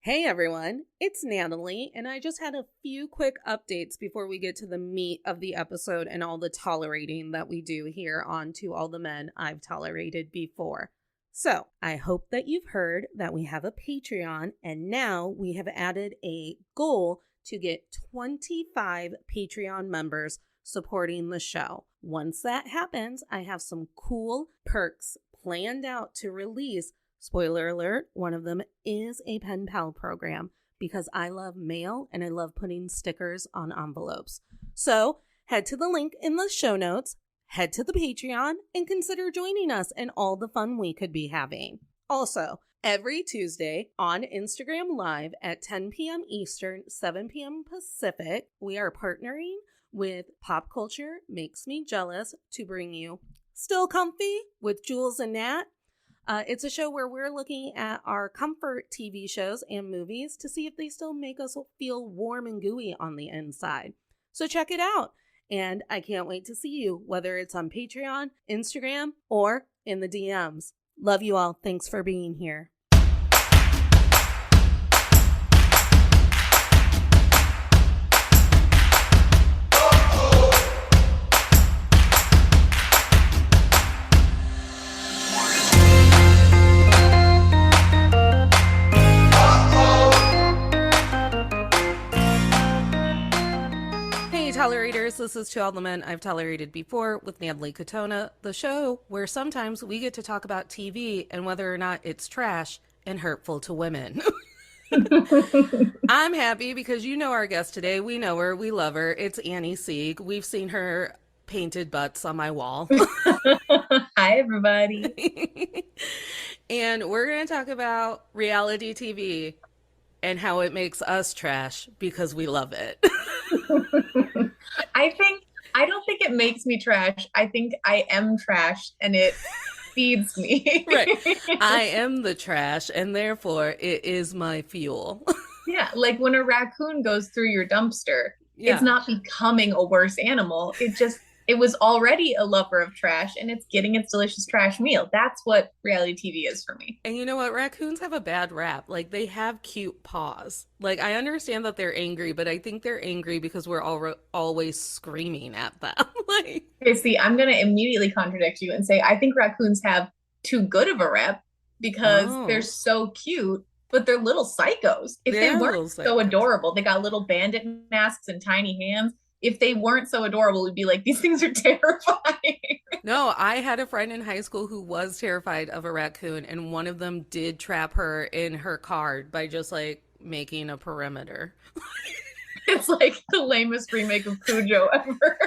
Hey everyone, it's Natalie, and I just had a few quick updates before we get to the meat of the episode and all the tolerating that we do here on To All the Men I've Tolerated Before. So, I hope that you've heard that we have a Patreon, and now we have added a goal to get 25 Patreon members supporting the show. Once that happens, I have some cool perks planned out to release. Spoiler alert, one of them is a pen pal program because I love mail and I love putting stickers on envelopes. So head to the link in the show notes, head to the Patreon, and consider joining us and all the fun we could be having. Also, every Tuesday on Instagram Live at 10 p.m. Eastern, 7 p.m. Pacific, we are partnering with Pop Culture Makes Me Jealous to bring you Still Comfy with Jules and Nat. It's a show where we're looking at our comfort TV shows and movies to see if they still make us feel warm and gooey on the inside. So check it out. And I can't wait to see you, whether it's on Patreon, Instagram, or in the DMs. Love you all. Thanks for being here. Tolerators, this is To All the Men I've Tolerated Before with Natalie Katona, the show where sometimes we get to talk about TV and whether or not it's trash and hurtful to women. I'm happy because you know our guest today. We know her. We love her. It's Annie Sieg. We've seen her painted butts on my wall. Hi, everybody. And we're going to talk about reality TV and how it makes us trash because we love it. I don't think it makes me trash. I think I am trash and it feeds me. Right. I am the trash and therefore it is my fuel. Yeah. Like when a raccoon goes through your dumpster, it's not becoming a worse animal. It was already a lover of trash and it's getting its delicious trash meal. That's what reality TV is for me. And you know what? Raccoons have a bad rap. Like, they have cute paws. Like, I understand that they're angry, but I think they're angry because we're always screaming at them. Okay, see, I'm going to immediately contradict you and say I think raccoons have too good of a rep because they're so cute, but they're little psychos. If they weren't so adorable, they got little bandit masks and tiny hands. If they weren't so adorable, we'd be like, these things are terrifying. No, I had a friend in high school who was terrified of a raccoon, and one of them did trap her in her car by just like making a perimeter. It's like the lamest remake of Cujo ever.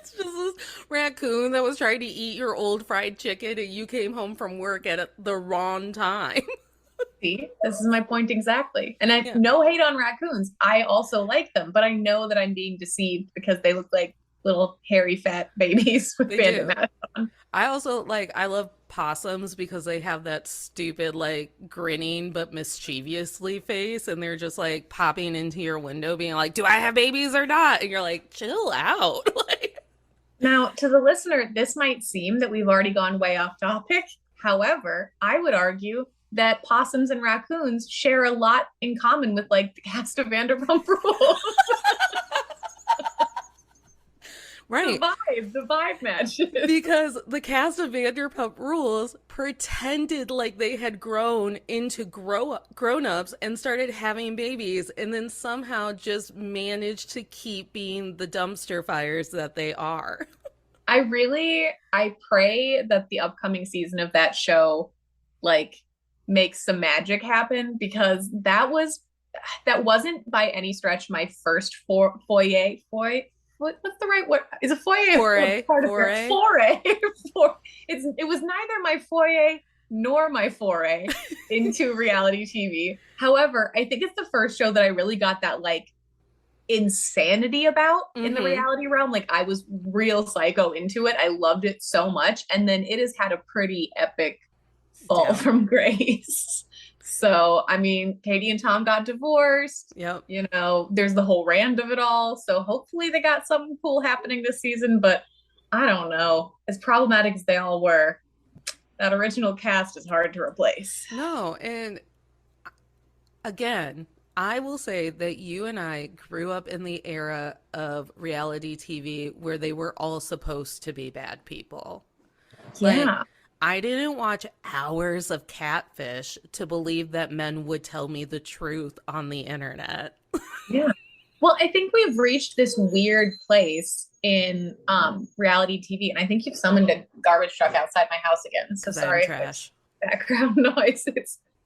It's just this raccoon that was trying to eat your old fried chicken, and you came home from work at the wrong time. See, this is my point exactly. And no hate on raccoons. I also like them, but I know that I'm being deceived because they look like little hairy fat babies with bandit masks on. I love possums because they have that stupid like grinning but mischievously face, and they're just like popping into your window being like, do I have babies or not? And you're like, chill out. Now, to the listener, this might seem that we've already gone way off topic. However, I would argue that possums and raccoons share a lot in common with like the cast of Vanderpump Rules. Right. The vibe matches. Because the cast of Vanderpump Rules pretended like they had grown into grown-ups and started having babies, and then somehow just managed to keep being the dumpster fires that they are. I pray that the upcoming season of that show like makes some magic happen, because that wasn't by any stretch my first foyer. What's the right word? Is a foyer foray? Foray. It was neither my foyer nor my foray into reality TV. However, I think it's the first show that I really got that like insanity about in the reality realm. Like I was real psycho into it. I loved it so much, and then it has had a pretty epic fall from grace. So, I mean, Katie and Tom got divorced. Yep. You know, there's the whole rand of it all. So hopefully they got something cool happening this season. But I don't know. As problematic as they all were, that original cast is hard to replace. No, and Again, I will say that you and I grew up in the era of reality TV where they were all supposed to be bad people. Like, Yeah. I didn't watch hours of Catfish to believe that men would tell me the truth on the internet. Yeah. Well, I think we've reached this weird place in reality TV, and I think you've summoned a garbage truck outside my house again. So Because I am sorry if there's trash. background noise.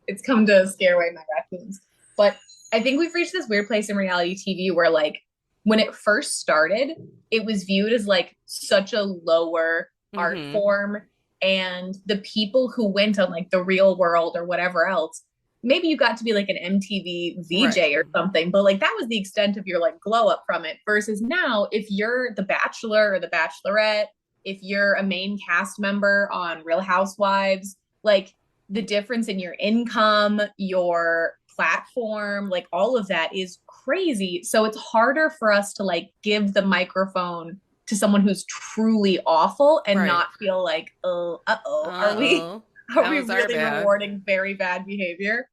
It's come to scare away my raccoons. But I think we've reached this weird place in reality TV where like when it first started, it was viewed as like such a lower art Mm-hmm. form. And the people who went on like the Real World or whatever else, maybe you got to be like an MTV Right. VJ or something, but like that was the extent of your like glow up from it. Versus now, if you're the Bachelor or the Bachelorette, if you're a main cast member on Real Housewives, like the difference in your income, your platform, like all of that is crazy. So it's harder for us to like give the microphone to someone who's truly awful and Right. not feel like, oh, uh-oh, are we Uh-oh. are That we was our really bad. rewarding very bad behavior?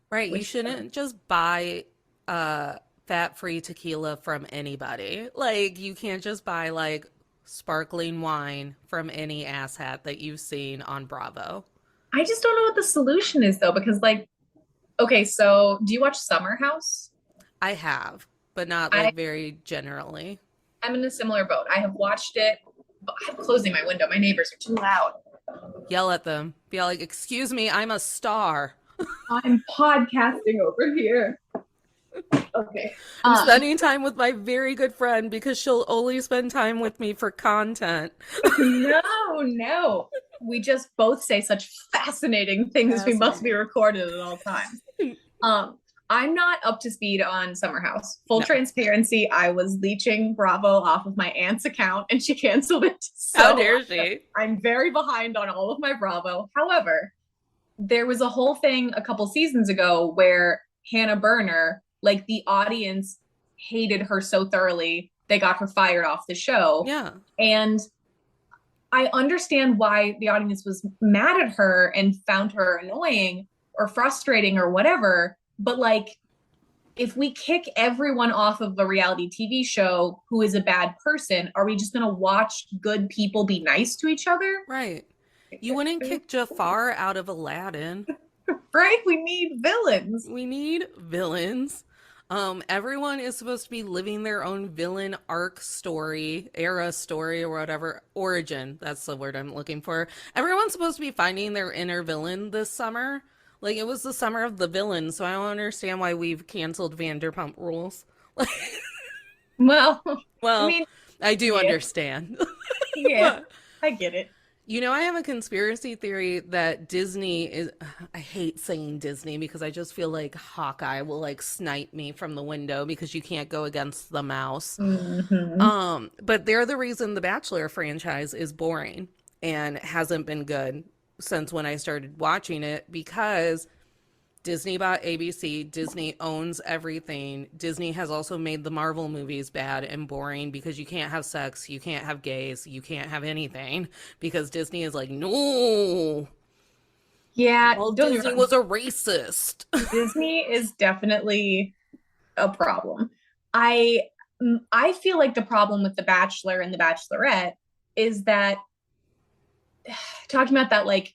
Right. You Which shouldn't just buy fat-free tequila from anybody. Like, you can't just buy like sparkling wine from any asshat that you've seen on Bravo. I just don't know what the solution is though, because like, okay, so do you watch Summer House? I have, but not I like very generally. I'm in a similar boat. I have watched it, but I'm closing my window. My neighbors are too loud. Yell at them. Be like, excuse me, I'm a star. I'm podcasting over here. Okay. I'm spending time with my very good friend because she'll only spend time with me for content. No, no. We just both say such fascinating things. We must be Fascinating. recorded at all times. Um, I'm not up to speed on Summer House. Full No. transparency, I was leeching Bravo off of my aunt's account and she canceled it. How So dare she? I'm very behind on all of my Bravo. However, there was a whole thing a couple seasons ago where Hannah Berner, like the audience hated her so thoroughly, they got her fired off the show. Yeah. And I understand why the audience was mad at her and found her annoying or frustrating or whatever. But like, if we kick everyone off of a reality TV show who is a bad person, are we just going to watch good people be nice to each other? Right. You wouldn't kick Jafar out of Aladdin. Right? We need villains. We need villains. Everyone is supposed to be living their own villain arc story, era story, or whatever. Origin, that's the word I'm looking for. Everyone's supposed to be finding their inner villain this summer. Like, it was the summer of the villain, so I don't understand why we've canceled Vanderpump Rules. Well, I Well, mean, I do yeah, understand. yeah, I get it. You know, I have a conspiracy theory that Disney is. I hate saying Disney because I just feel like Hawkeye will like snipe me from the window because you can't go against the mouse. Mm-hmm. But they're the reason the Bachelor franchise is boring and hasn't been good since when I started watching it because Disney bought ABC. Disney owns everything. Disney has also made the Marvel movies bad and boring because you can't have sex, you can't have gays, you can't have anything because Disney is like, no. Yeah, Walt don't get me Disney wrong. was a racist. Disney is definitely a problem. I I feel like the problem with The Bachelor and The Bachelorette is that talking about that like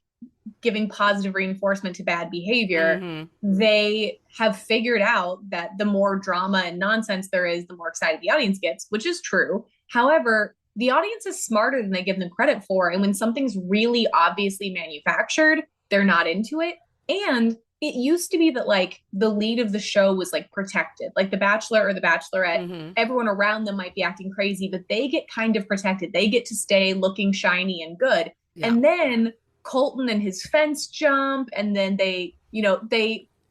giving positive reinforcement to bad behavior, Mm-hmm. they have figured out that the more drama and nonsense there is, the more excited the audience gets, which is true. However, the audience is smarter than they give them credit for. And when something's really obviously manufactured, they're not into it. And it used to be that like the lead of the show was like protected, like the Bachelor or the Bachelorette, Mm-hmm. everyone around them might be acting crazy, but they get kind of protected. They get to stay looking shiny and good. Yeah. And then Colton and his fence jump, and then they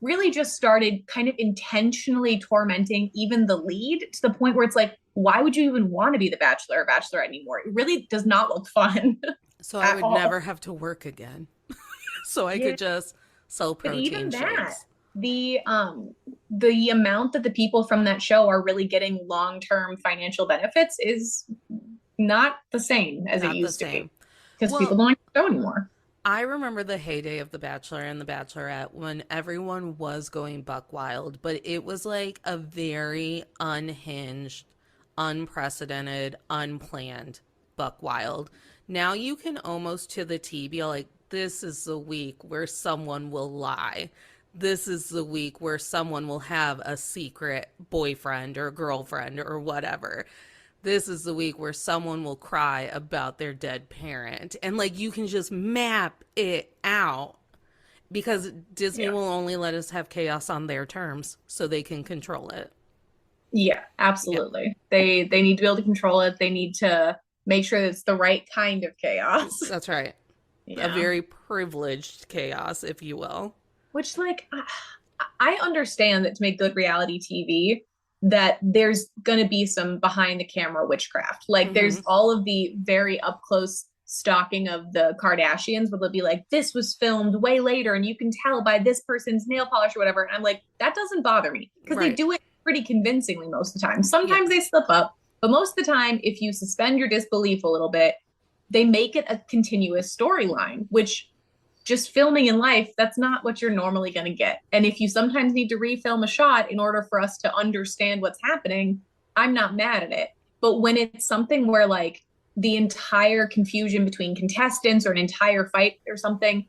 really just started kind of intentionally tormenting even the lead to the point where it's like, why would you even want to be the Bachelor or Bachelorette anymore? It really does not look fun So I at would all. never have to work again. So I Yeah, could just sell but protein even that, shakes. the amount that the people from that show are really getting long-term financial benefits is not the same as it Not the used to same. be because people Well, don't like the show anymore. I remember the heyday of The Bachelor and The Bachelorette when everyone was going buck wild, but it was like a very unhinged, unprecedented, unplanned buck wild. Now you can almost to the T be like, this is the week where someone will lie. This is the week where someone will have a secret boyfriend or girlfriend or whatever. This is the week where someone will cry about their dead parent. And like you can just map it out because Disney will only let us have chaos on their terms so they can control it. Yeah, absolutely. They need to be able to control it. They need to make sure that it's the right kind of chaos. That's right. Yeah. A very privileged chaos, if you will. Which, like, I understand that to make good reality TV, that there's going to be some behind the camera witchcraft. Like, there's all of the very up close stalking of the Kardashians, where they'll be like, this was filmed way later, and you can tell by this person's nail polish or whatever. And I'm like, that doesn't bother me because they do it pretty convincingly most of the time. Sometimes they slip up, but most of the time, if you suspend your disbelief a little bit, they make it a continuous storyline, which just filming in life, that's not what you're normally going to get. And if you sometimes need to refilm a shot in order for us to understand what's happening, I'm not mad at it. But when it's something where like the entire confusion between contestants or an entire fight or something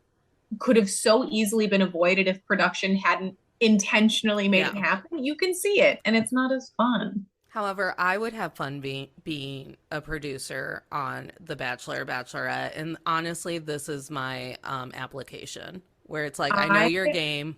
could have so easily been avoided if production hadn't intentionally made it happen, you can see it and it's not as fun. However, I would have fun being a producer on The Bachelor, Bachelorette, and honestly, this is my application where it's like, I know your game.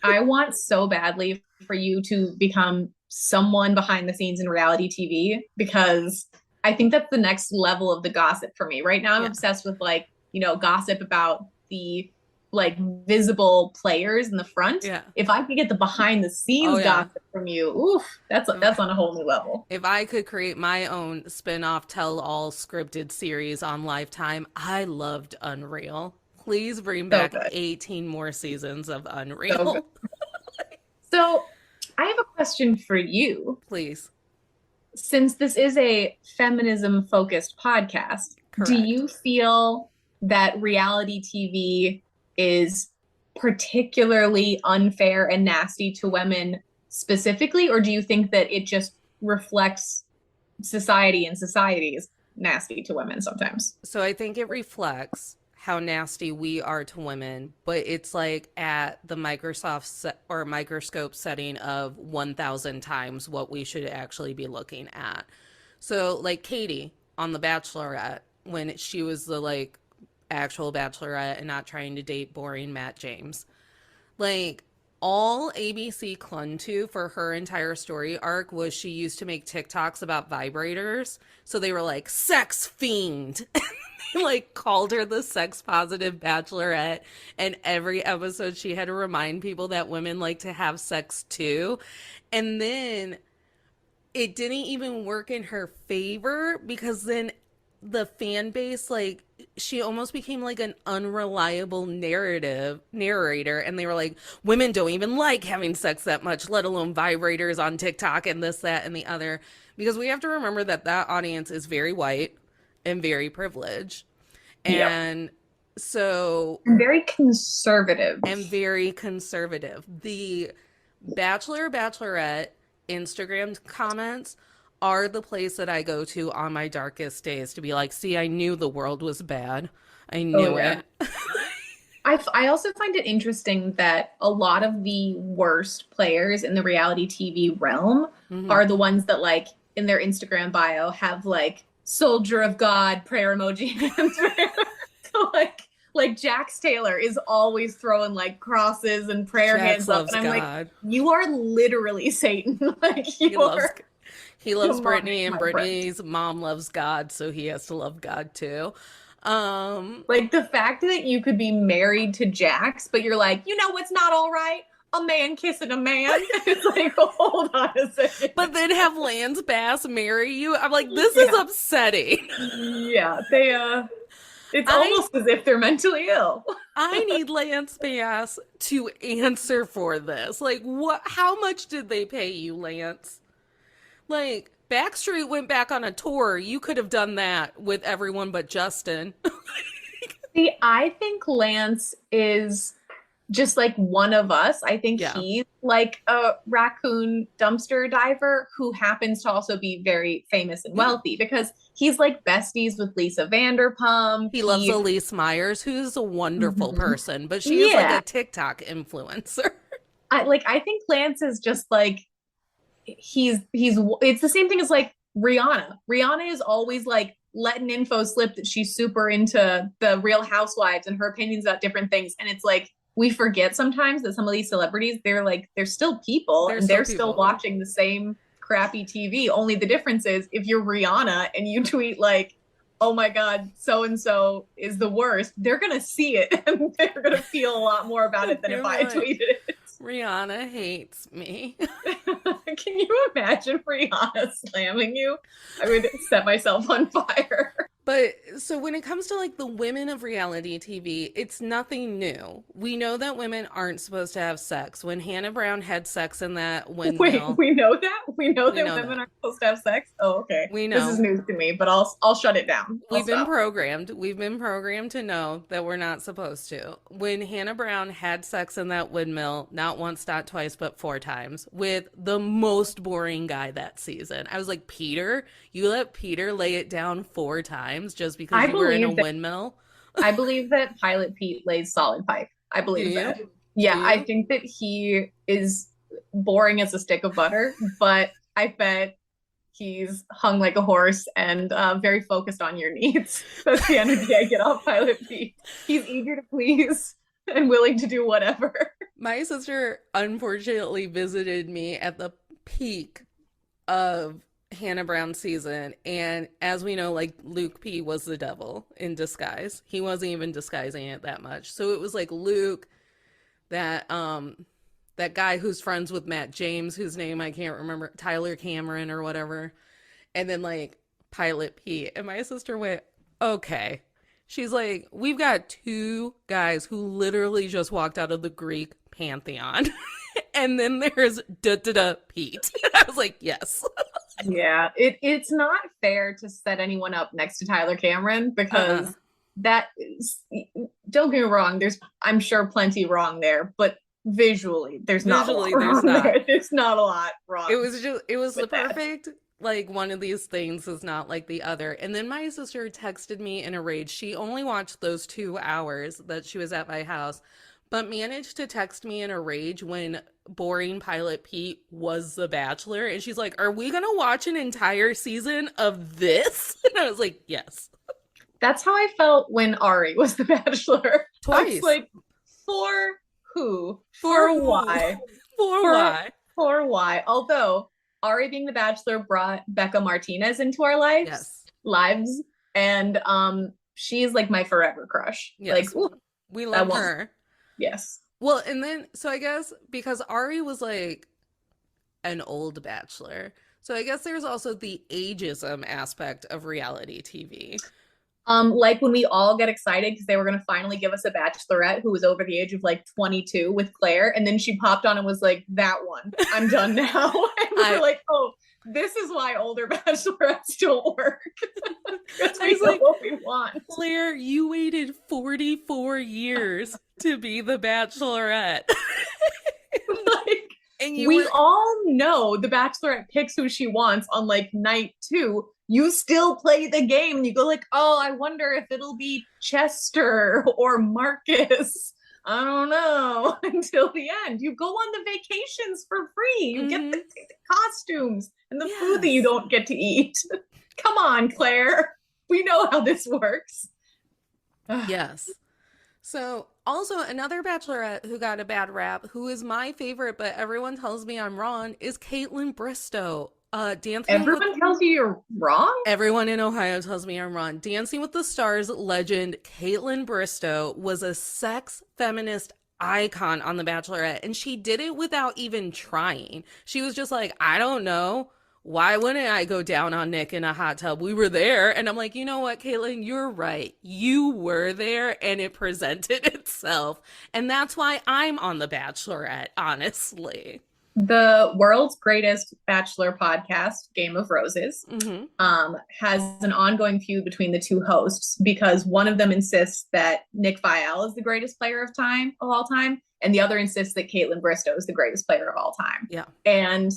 I want so badly for you to become someone behind the scenes in reality TV because I think that's the next level of the gossip for me. Right now, I'm obsessed with like, you know, gossip about the like visible players in the front. Yeah. If I could get the behind the scenes gossip from you, oof, that's on a whole new level. If I could create my own spin-off tell-all scripted series on Lifetime, I loved Unreal. Please bring back 18 more seasons of Unreal. So I have a question for you. Please. Since this is a feminism focused podcast, do you feel that reality TV is particularly unfair and nasty to women specifically, or do you think that it just reflects society and society is nasty to women sometimes? So I think it reflects how nasty we are to women, but it's like at the microscope setting of 1,000 times what we should actually be looking at. So like Katie on The Bachelorette, when she was the like actual bachelorette and not trying to date boring Matt James. Like, all ABC clung to for her entire story arc was she used to make TikToks about vibrators. So they were like, sex fiend. They like called her the sex positive bachelorette. And every episode she had to remind people that women like to have sex too. And then it didn't even work in her favor because then the fan base, like, she almost became like an unreliable narrator, and they were like, women don't even like having sex that much, let alone vibrators on TikTok and this, that, and the other. Because we have to remember that audience is very white and very privileged. And so... And very conservative. The Bachelor, Bachelorette Instagram comments are the place that I go to on my darkest days to be like, see, I knew the world was bad. I knew it. I also find it interesting that a lot of the worst players in the reality TV realm are the ones that like in their Instagram bio have like soldier of God, prayer emoji hands. So like Jax Taylor is always throwing like crosses and prayer hands up. And I'm like, you are literally Satan. Like He loves Brittany, and Brittany's mom loves God, so he has to love God too. Like the fact that you could be married to Jax, but you're like, you know what's not all right? A man kissing a man. It's like, hold on a second. But then have Lance Bass marry you? I'm like, this is upsetting. Yeah, it's almost as if they're mentally ill. I need Lance Bass to answer for this. Like, what? How much did they pay you, Lance? Like, Backstreet went back on a tour. You could have done that with everyone but Justin. See, I think Lance is just like one of us. I think Yeah. he's like a raccoon dumpster diver who happens to also be very famous and Yeah. wealthy because he's like besties with Lisa Vanderpump. He loves Elise Myers, who's a wonderful Mhm. person, but she is like Yeah. a TikTok influencer. I think Lance is just like he's it's the same thing as like Rihanna. Rihanna is always like letting info slip that she's super into the Real Housewives and her opinions about different things. And it's like we forget sometimes that some of these celebrities, they're still people They're and still they're still people. watching the same crappy TV. Only the difference is if you're Rihanna and you tweet like, oh my God, so and so is the worst, they're gonna see it and they're gonna feel a lot more about it than if They're I like, tweeted it. Rihanna hates me. Can you imagine Rihanna slamming you? I would set myself on fire. But so when it comes to like the women of reality TV, it's nothing new. We know that women aren't supposed to have sex. When Hannah Brown had sex in that Wait, windmill, we know that? We know we that know women that. aren't supposed to have sex? Oh, okay. We This is know. news to me, but I'll shut it down. I'll We've been stop. programmed. We've been programmed to know that we're not supposed to. When Hannah Brown had sex in that windmill, not once, not twice, but 4 times, with the most boring guy that season. I was like, Peter, you let Peter lay it down 4 times just because I you were in a believe that windmill? I believe that Pilot Pete lays solid pipe. I Do believe you? that. Do Yeah, I you? think that he is boring as a stick of butter, but I bet he's hung like a horse and very focused on your needs. That's the energy I get off Pilot Pete. He's eager to please and willing to do whatever. My sister unfortunately visited me at the peak of Hannah Brown season, and as we know, like Luke P was the devil in disguise. He wasn't even disguising it that much. So it was like Luke, that guy who's friends with Matt James, whose name I can't remember, Tyler Cameron or whatever, and then like Pilot P. And my sister went, okay. She's like, we've got 2 guys who literally just walked out of the Greek pantheon. And then there's da da da Pete. I was like, yes. Yeah, it's not fair to set anyone up next to Tyler Cameron Uh-uh. because that is, don't get me wrong, there's I'm sure plenty wrong there, but visually there's not a lot Visually, there's wrong not. there. There's not a lot It wrong was just, it was the with that. perfect, like, one of these things is not like the other. And then my sister texted me in a rage. She only watched those 2 hours that she was at my house, but managed to text me in a rage when boring Pilot Pete was the Bachelor. And she's like, are we going to watch an entire season of this? And I was like, yes. That's how I felt when Ari was the Bachelor. I was Twice. like, for who? For For who? why? For For why? for why? Although Ari being the Bachelor brought Becca Martinez into our Yes. lives, and she's like my forever crush. Like, Yes. ooh, We that love one. her. Yes. Well, and then, so I guess because Ari was like an old Bachelor, so I guess there's also the ageism aspect of reality TV. Like when we all get excited because they were gonna finally give us a bachelorette who was over the age of like 22 with Claire, and then she popped on and was like, "That one, I'm done now." And we were I like, "Oh, this is why older bachelorettes don't work because I we was know like, what we want." Claire, you waited 44 years to be the Bachelorette. Like, And you we were all know the bachelorette picks who she wants on like night 2. You still play the game and you go like, oh, I wonder if it'll be Chester or Marcus. I don't know until the end. You go on the vacations for free. You get mhm. the costumes and the food that you Yes. don't get to eat. Come on, Claire. We know how this works. Yes. So, also another Bachelorette who got a bad rap, who is my favorite, but everyone tells me I'm wrong, is Caitlin Bristow. Dancing with Everyone tells you you're wrong. Everyone in Ohio tells me I'm wrong. Dancing with the Stars legend Caitlin Bristow was a sex feminist icon on The Bachelorette, and she did it without even trying. She was just like, I don't know. Why wouldn't I go down on Nick in a hot tub? We were there. And I'm like, you know what, Caitlin? You're right. You were there, and it presented itself. And that's why I'm on The Bachelorette, honestly. The world's greatest Bachelor podcast, Game of Roses, Mm-hmm. has an ongoing feud between the two hosts because one of them insists that Nick Viall is the greatest player of all time, and the other insists that Caitlin Bristow is the greatest player of all time. Yeah. And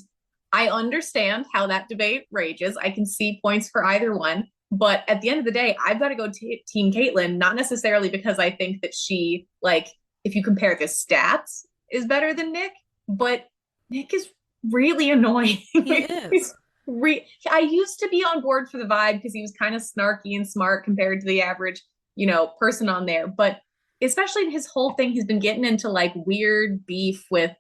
I understand how that debate rages. I can see points for either one, but at the end of the day, I've got to go Team Caitlin, not necessarily because I think that she, like, if you compare the stats, is better than Nick, but Nick is really annoying. He is. I used to be on board for the vibe because he was kind of snarky and smart compared to the average, person on there. But especially in his whole thing, he's been getting into like weird beef with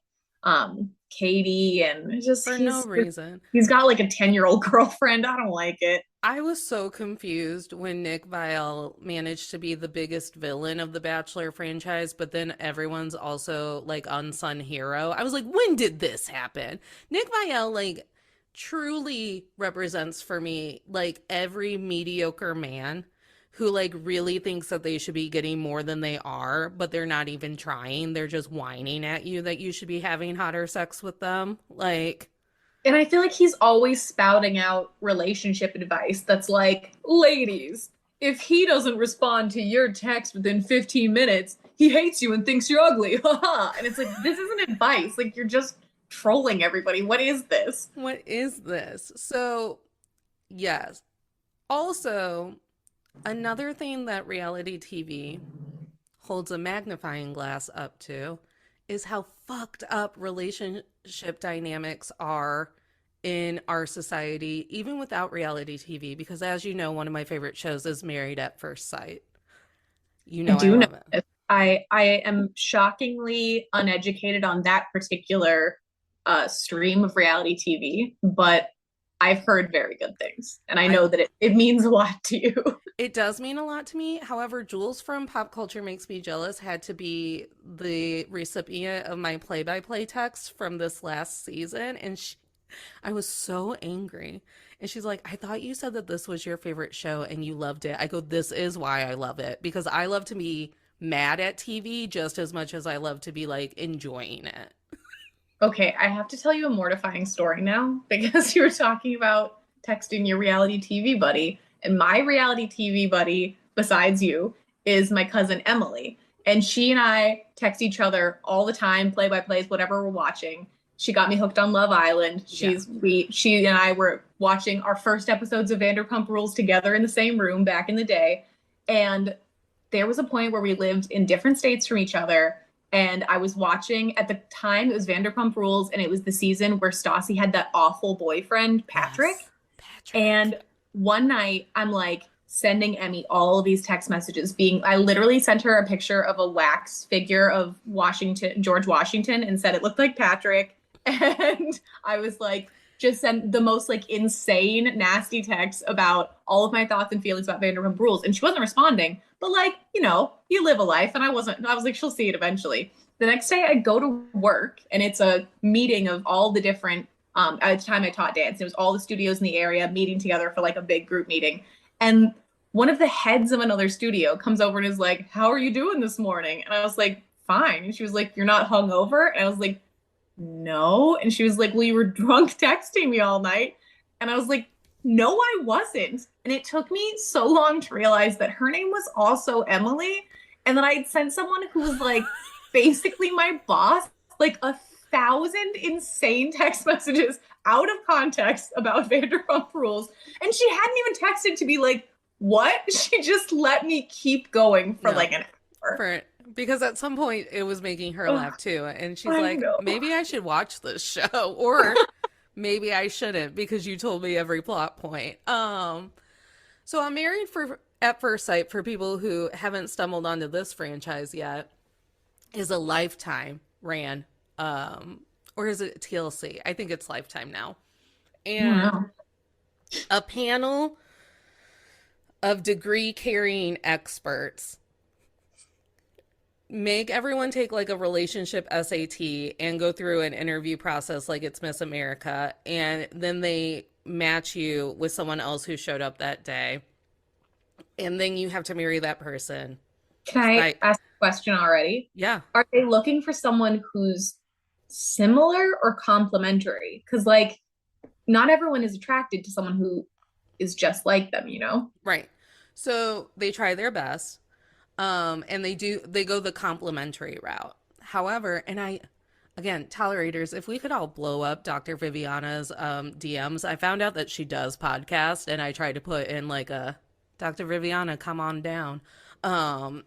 Katie, and just For no reason. he's got like a 10-year-old girlfriend. I don't like it. I was so confused when Nick Viall managed to be the biggest villain of the Bachelor franchise, but then everyone's also like unsung hero. I was like, when did this happen? Nick Viall, like, truly represents for me like every mediocre man who like really thinks that they should be getting more than they are, but they're not even trying. They're just whining at you that you should be having hotter sex with them. Like, And I feel like he's always spouting out relationship advice that's like, ladies, if he doesn't respond to your text within 15 minutes, he hates you and thinks you're ugly. And it's like, this isn't advice. Like, you're just trolling everybody. What is this? what is this? So, yes. Also, another thing that reality TV holds a magnifying glass up to is how fucked up relationship dynamics are in our society, even without reality TV. Because, as you know, one of my favorite shows is Married at First Sight. You I know, I do know love it. this. I am shockingly uneducated on that particular stream of reality TV, but I've heard very good things. And I I know that it means a lot to you. It does mean a lot to me. However, Jules from Pop Culture Makes Me Jealous had to be the recipient of my play-by-play text from this last season, and I was so angry. And she's like, I thought you said that this was your favorite show and you loved it. I go, this is why I love it, because I love to be mad at TV just as much as I love to be like enjoying it. Okay, I have to tell you a mortifying story now because you were talking about texting your reality TV buddy. And my reality TV buddy, besides you, is my cousin Emily. And she and I text each other all the time, play by plays, whatever we're watching. She got me hooked on Love Island. Yeah. She and I were watching our first episodes of Vanderpump Rules together in the same room back in the day. And there was a point where we lived in different states from each other, and I was watching at the time, it was Vanderpump Rules, and it was the season where Stassi had that awful boyfriend, Patrick. Yes, Patrick. And one night I'm like sending Emmy all of these text messages I literally sent her a picture of a wax figure of George Washington, and said it looked like Patrick. And I was like, just sent the most like insane, nasty texts about all of my thoughts and feelings about Vanderpump Rules. And she wasn't responding, but like, you live a life. And I was like, she'll see it eventually. The next day I go to work, and it's a meeting of all the different, at the time I taught dance. It was all the studios in the area meeting together for like a big group meeting. And one of the heads of another studio comes over and is like, how are you doing this morning? And I was like, fine. And she was like, you're not hungover? And I was like, no. And she was like, well, you were drunk texting me all night. And I was like, no, I wasn't. And it took me so long to realize that her name was also Emily. And then I had sent someone who was like basically my boss, like 1,000 insane text messages out of context about Vanderpump Rules. And she hadn't even texted to be like, what? She just let me keep going for like an hour. Because at some point it was making her laugh too. And she's I like, know. maybe I should watch this show. Or maybe I shouldn't because you told me every plot point. So I'm Married at First Sight, for people who haven't stumbled onto this franchise yet, is a Lifetime ran. Or is it TLC? I think it's Lifetime now. And a panel of degree-carrying experts make everyone take like a relationship SAT and go through an interview process like it's Miss America, and then they match you with someone else who showed up that day, and then you have to marry that person. Can I ask a question already? Yeah. Are they looking for someone who's similar or complementary? Because like not everyone is attracted to someone who is just like them, you know? Right. So they try their best. And they go the complimentary route. However, and again, tolerators, if we could all blow up Dr. Viviana's DMs, I found out that she does podcast, and I tried to put in like a Dr. Viviana, come on down, um,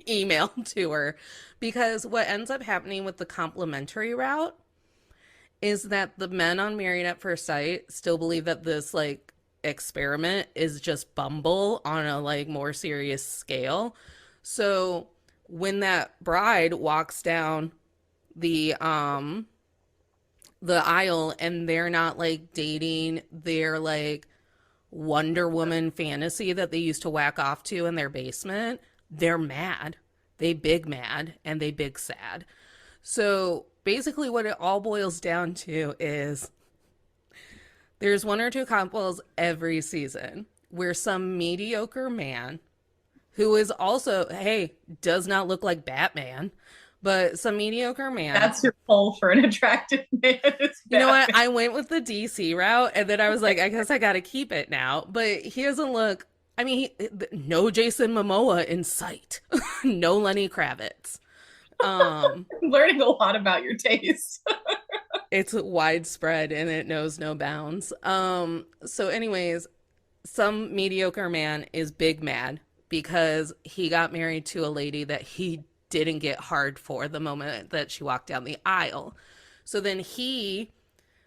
email to her, because what ends up happening with the complimentary route is that the men on Married at First Sight still believe that this like experiment is just Bumble on a like more serious scale. So when that bride walks down the the aisle and they're not like dating their like Wonder Woman fantasy that they used to whack off to in their basement, they're mad. They big mad and they big sad. So basically, what it all boils down to is there's one or two couples every season where some mediocre man who is also, hey, does not look like Batman, but some mediocre man. That's your poll for an attractive man. You know what? I went with the DC route, and then I was like, I guess I got to keep it now. But he doesn't look, I mean, no Jason Momoa in sight, no Lenny Kravitz. I'm learning a lot about your taste. It's widespread and it knows no bounds. So anyways, some mediocre man is big mad because he got married to a lady that he didn't get hard for the moment that she walked down the aisle. So then he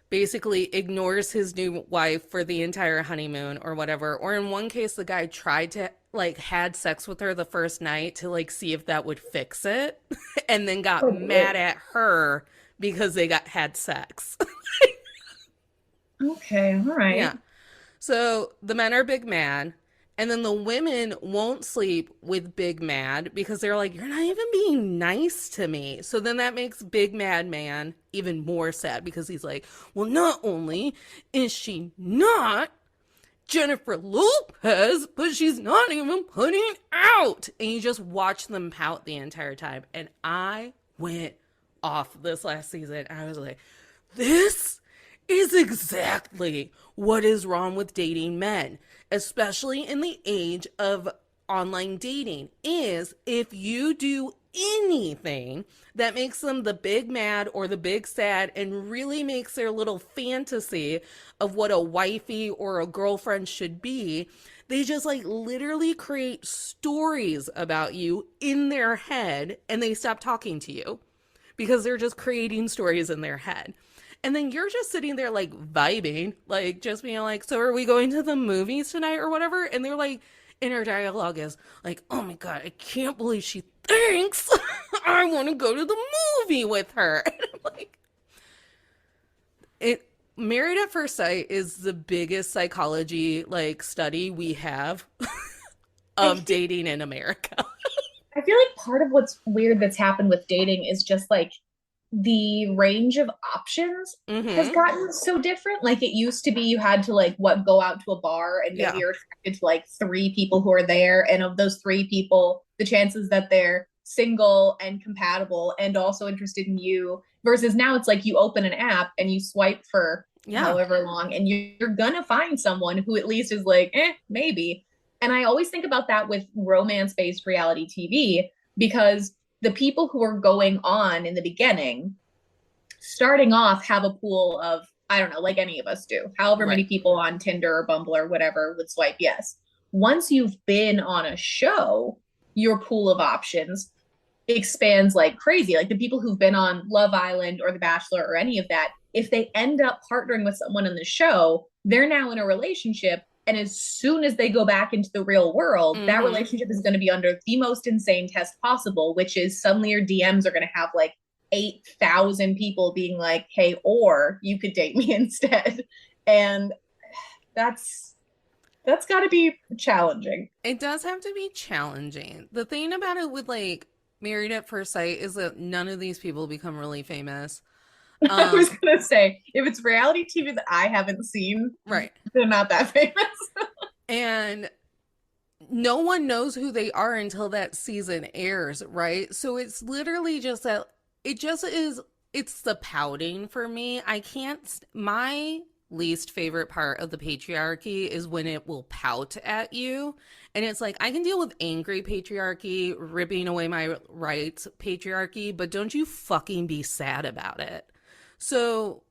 basically ignores his new wife for the entire honeymoon or whatever. Or in one case, the guy tried to like had sex with her the first night to like see if that would fix it and then got mad at her because they had sex. Okay, all right. Yeah. So the men are big mad, and then the women won't sleep with big mad because they're like, you're not even being nice to me. So then that makes big mad man even more sad because he's like, well, not only is she not Jennifer Lopez, but she's not even putting out. And you just watch them pout the entire time. And I went off this last season. I was like, this is exactly what is wrong with dating men, especially in the age of online dating, is if you do anything that makes them the big mad or the big sad and really makes their little fantasy of what a wifey or a girlfriend should be, they just like literally create stories about you in their head and they stop talking to you because they're just creating stories in their head. And then you're just sitting there like vibing, like just being like, so are we going to the movies tonight or whatever? And they're like, inner dialogue is like, oh my God, I can't believe she thinks I want to go to the movie with her. And I'm like, Married at First Sight is the biggest psychology like study we have of dating in America. I feel like part of what's weird that's happened with dating is just like the range of options has gotten so different. Like it used to be you had to like go out to a bar and maybe you're attracted to like three people who are there, and of those three people the chances that they're single and compatible and also interested in you, versus now it's like you open an app and you swipe for however long and you're gonna find someone who at least is like maybe. And I always think about that with romance-based reality TV, because the people who are going on in the beginning, starting off, have a pool of, I don't know, like any of us do, however many people on Tinder or Bumble or whatever would swipe yes. Once you've been on a show, your pool of options expands like crazy. Like the people who've been on Love Island or The Bachelor or any of that, if they end up partnering with someone in the show, they're now in a relationship. And as soon as they go back into the real world, that relationship is going to be under the most insane test possible, which is suddenly your DMs are going to have like 8,000 people being like, hey, or you could date me instead. And that's got to be challenging. It does have to be challenging. The thing about it with like Married at First Sight is that none of these people become really famous. I was gonna say, if it's reality TV that I haven't seen, right, they're not that famous. And no one knows who they are until that season airs, right? So it's literally just that it just is it's the pouting for me. I can't, my least favorite part of the patriarchy is when it will pout at you. And it's like, I can deal with angry patriarchy, ripping away my rights patriarchy, but don't you fucking be sad about it. So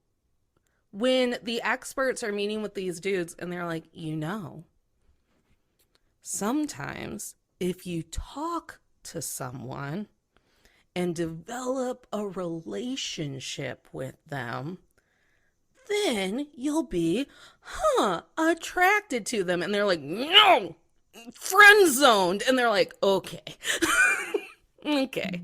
when the experts are meeting with these dudes and they're like, sometimes if you talk to someone and develop a relationship with them, then you'll be, attracted to them. And they're like, no, friend zoned. And they're like, okay. Okay.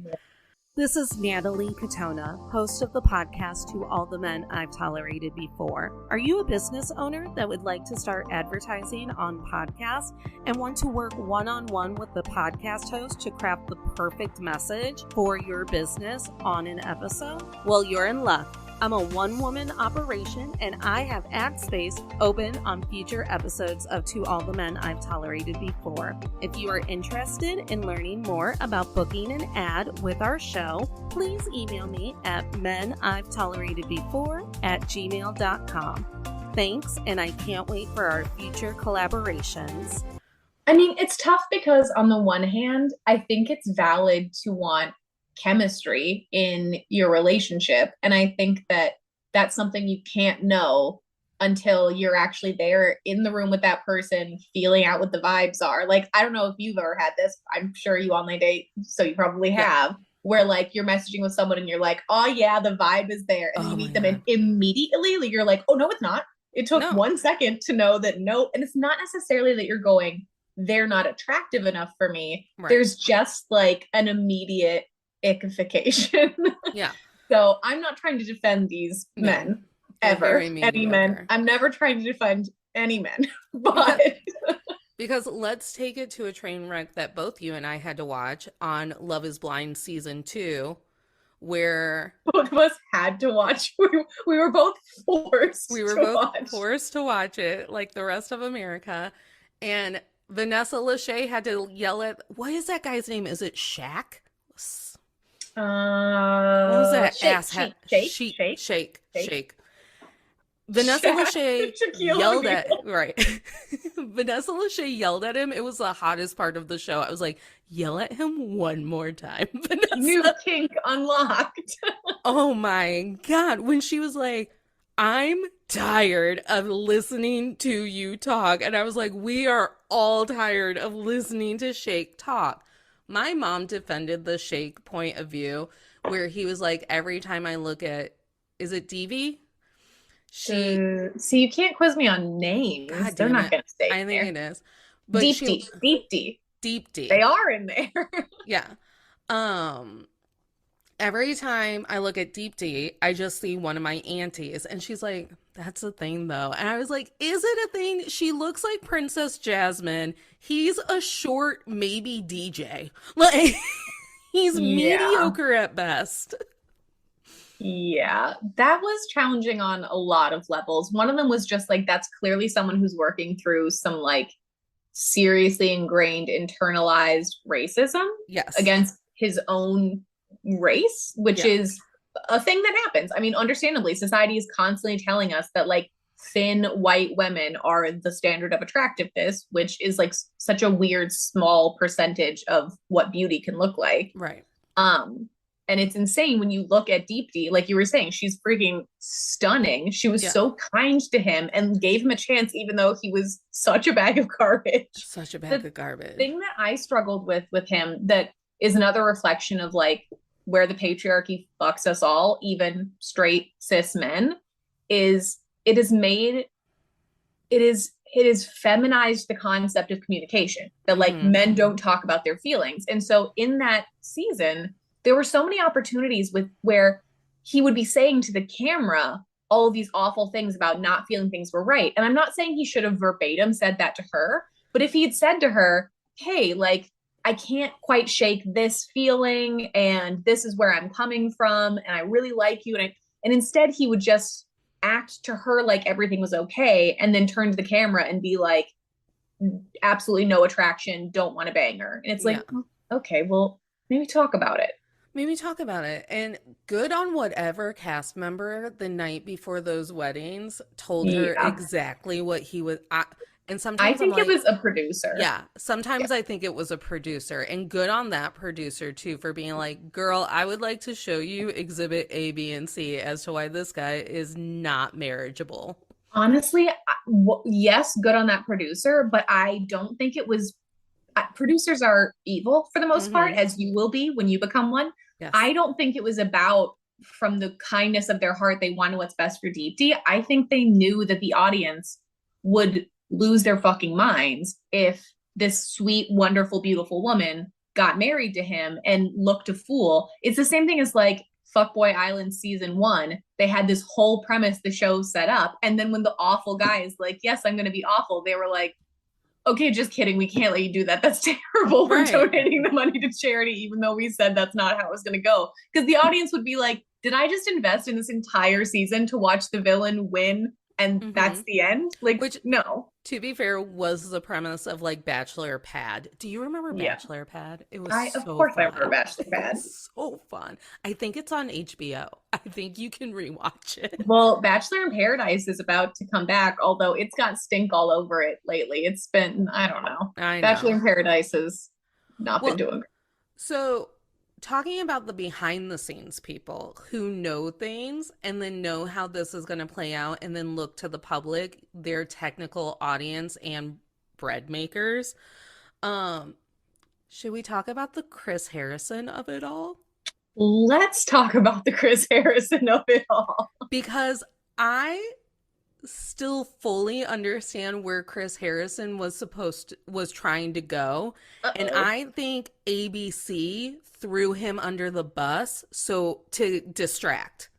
This is Natalie Katona, host of the podcast To All the Men I've Tolerated Before. Are you a business owner that would like to start advertising on podcasts and want to work one-on-one with the podcast host to craft the perfect message for your business on an episode? Well, you're in luck. I'm a one-woman operation, and I have ad space open on future episodes of To All the Men I've Tolerated Before. If you are interested in learning more about booking an ad with our show, please email me at menI'veTolerated@gmail.com. Thanks, and I can't wait for our future collaborations. I mean, it's tough because on the one hand, I think it's valid to want chemistry in your relationship. And I think that that's something you can't know until you're actually there in the room with that person, feeling out what the vibes are. Like, I don't know if you've ever had this. I'm sure you online date, so you probably have, where like you're messaging with someone and you're like, oh yeah, the vibe is there. And then you meet them and immediately you're like, oh no, it's not. It took 1 second to know that no. And it's not necessarily that you're going, they're not attractive enough for me. Right. There's just like an immediate ickification. Yeah. So I'm not trying to defend these men ever. Any men. I'm never trying to defend any men. But because let's take it to a train wreck that both you and I had to watch on Love is Blind season 2, where both of us had to watch. We were both forced. Forced to watch it, like the rest of America. And Vanessa Lachey had to yell at, what is that guy's name? Is it Shaq? What was that? Shake. Vanessa Lachey yelled at Vanessa Lachey yelled at him. It was the hottest part of the show. I was like, yell at him one more time. Vanessa. New kink unlocked. Oh my God. When she was like, I'm tired of listening to you talk. And I was like, we are all tired of listening to Shake talk. My mom defended the Shake point of view where he was like, every time I look at, is it DV? See, you can't quiz me on names. God, they're not going to stay I think it is. But Deep D. They are in there. Yeah. Every time I look at Deep D, I just see one of my aunties. And she's like, that's a thing, though. And I was like, is it a thing? She looks like Princess Jasmine. He's a short, maybe DJ. Like, he's mediocre at best. Yeah, that was challenging on a lot of levels. One of them was just like, that's clearly someone who's working through some like seriously ingrained internalized racism against his own race, which is a thing that happens. I mean, understandably, society is constantly telling us that like thin white women are the standard of attractiveness, which is like such a weird small percentage of what beauty can look like. Right. And it's insane when you look at Deep D, like you were saying, she's freaking stunning. She was so kind to him and gave him a chance, even though he was such a bag of garbage. The thing that I struggled with him that is another reflection of like where the patriarchy fucks us all, even straight cis men, is it has feminized the concept of communication, that like men don't talk about their feelings. And so in that season, there were so many opportunities where he would be saying to the camera all of these awful things about not feeling things were right. And I'm not saying he should have verbatim said that to her, but if he had said to her, hey, like, I can't quite shake this feeling and this is where I'm coming from and I really like you. And instead he would just act to her like everything was okay and then turn to the camera and be like, absolutely no attraction, don't want to bang her. And it's like, okay, well, maybe talk about it. Maybe talk about it. And good on whatever cast member the night before those weddings told her Yeah. exactly what he was. And I sometimes I'm think it like, was a producer. yeah, Yeah. sometimes I think it was a producer. And good on that producer, too, for being like, girl, I would like to show you exhibit A, B, and C as to why this guy is not marriageable. Honestly, yes, good on that producer, but I don't think it was. Producers are evil for the most part, Mm-hmm. as you will be when you become one. Yes. I don't think it was about from the kindness of their heart, they wanted what's best for Deepti. I think they knew that the audience would lose their fucking minds if this sweet, wonderful, beautiful woman got married to him and looked a fool. It's the same thing as like Fuckboy Island season one. They had this whole premise the show set up. And then when the awful guy is like, yes, I'm going to be awful, they were like, okay, just kidding. We can't let you do that. That's terrible. We're Right. donating the money to charity, even though we said that's not how it was going to go. Because the audience would be like, did I just invest in this entire season to watch the villain win? And Mm-hmm. that's the end? Like, Which, no. to be fair, was the premise of like Bachelor Pad. Do you remember Yeah. Bachelor Pad? It was Of so course, I remember fun. Bachelor It Bad. was so fun. I think it's on HBO. I think you can rewatch it. Well, Bachelor in Paradise is about to come back, although it's got stink all over it lately. It's been, I don't know. I Bachelor know. in Paradise has not been Well, doing. so talking about the behind the scenes people who know things and then know how this is going to play out and then look to the public, their technical audience and bread makers. Um, should we talk about the Chris Harrison of it all? Let's talk about the Chris Harrison of it all. Because I still fully understand where Chris Harrison was trying to go. And Uh-oh. I think ABC threw him under the bus so to distract.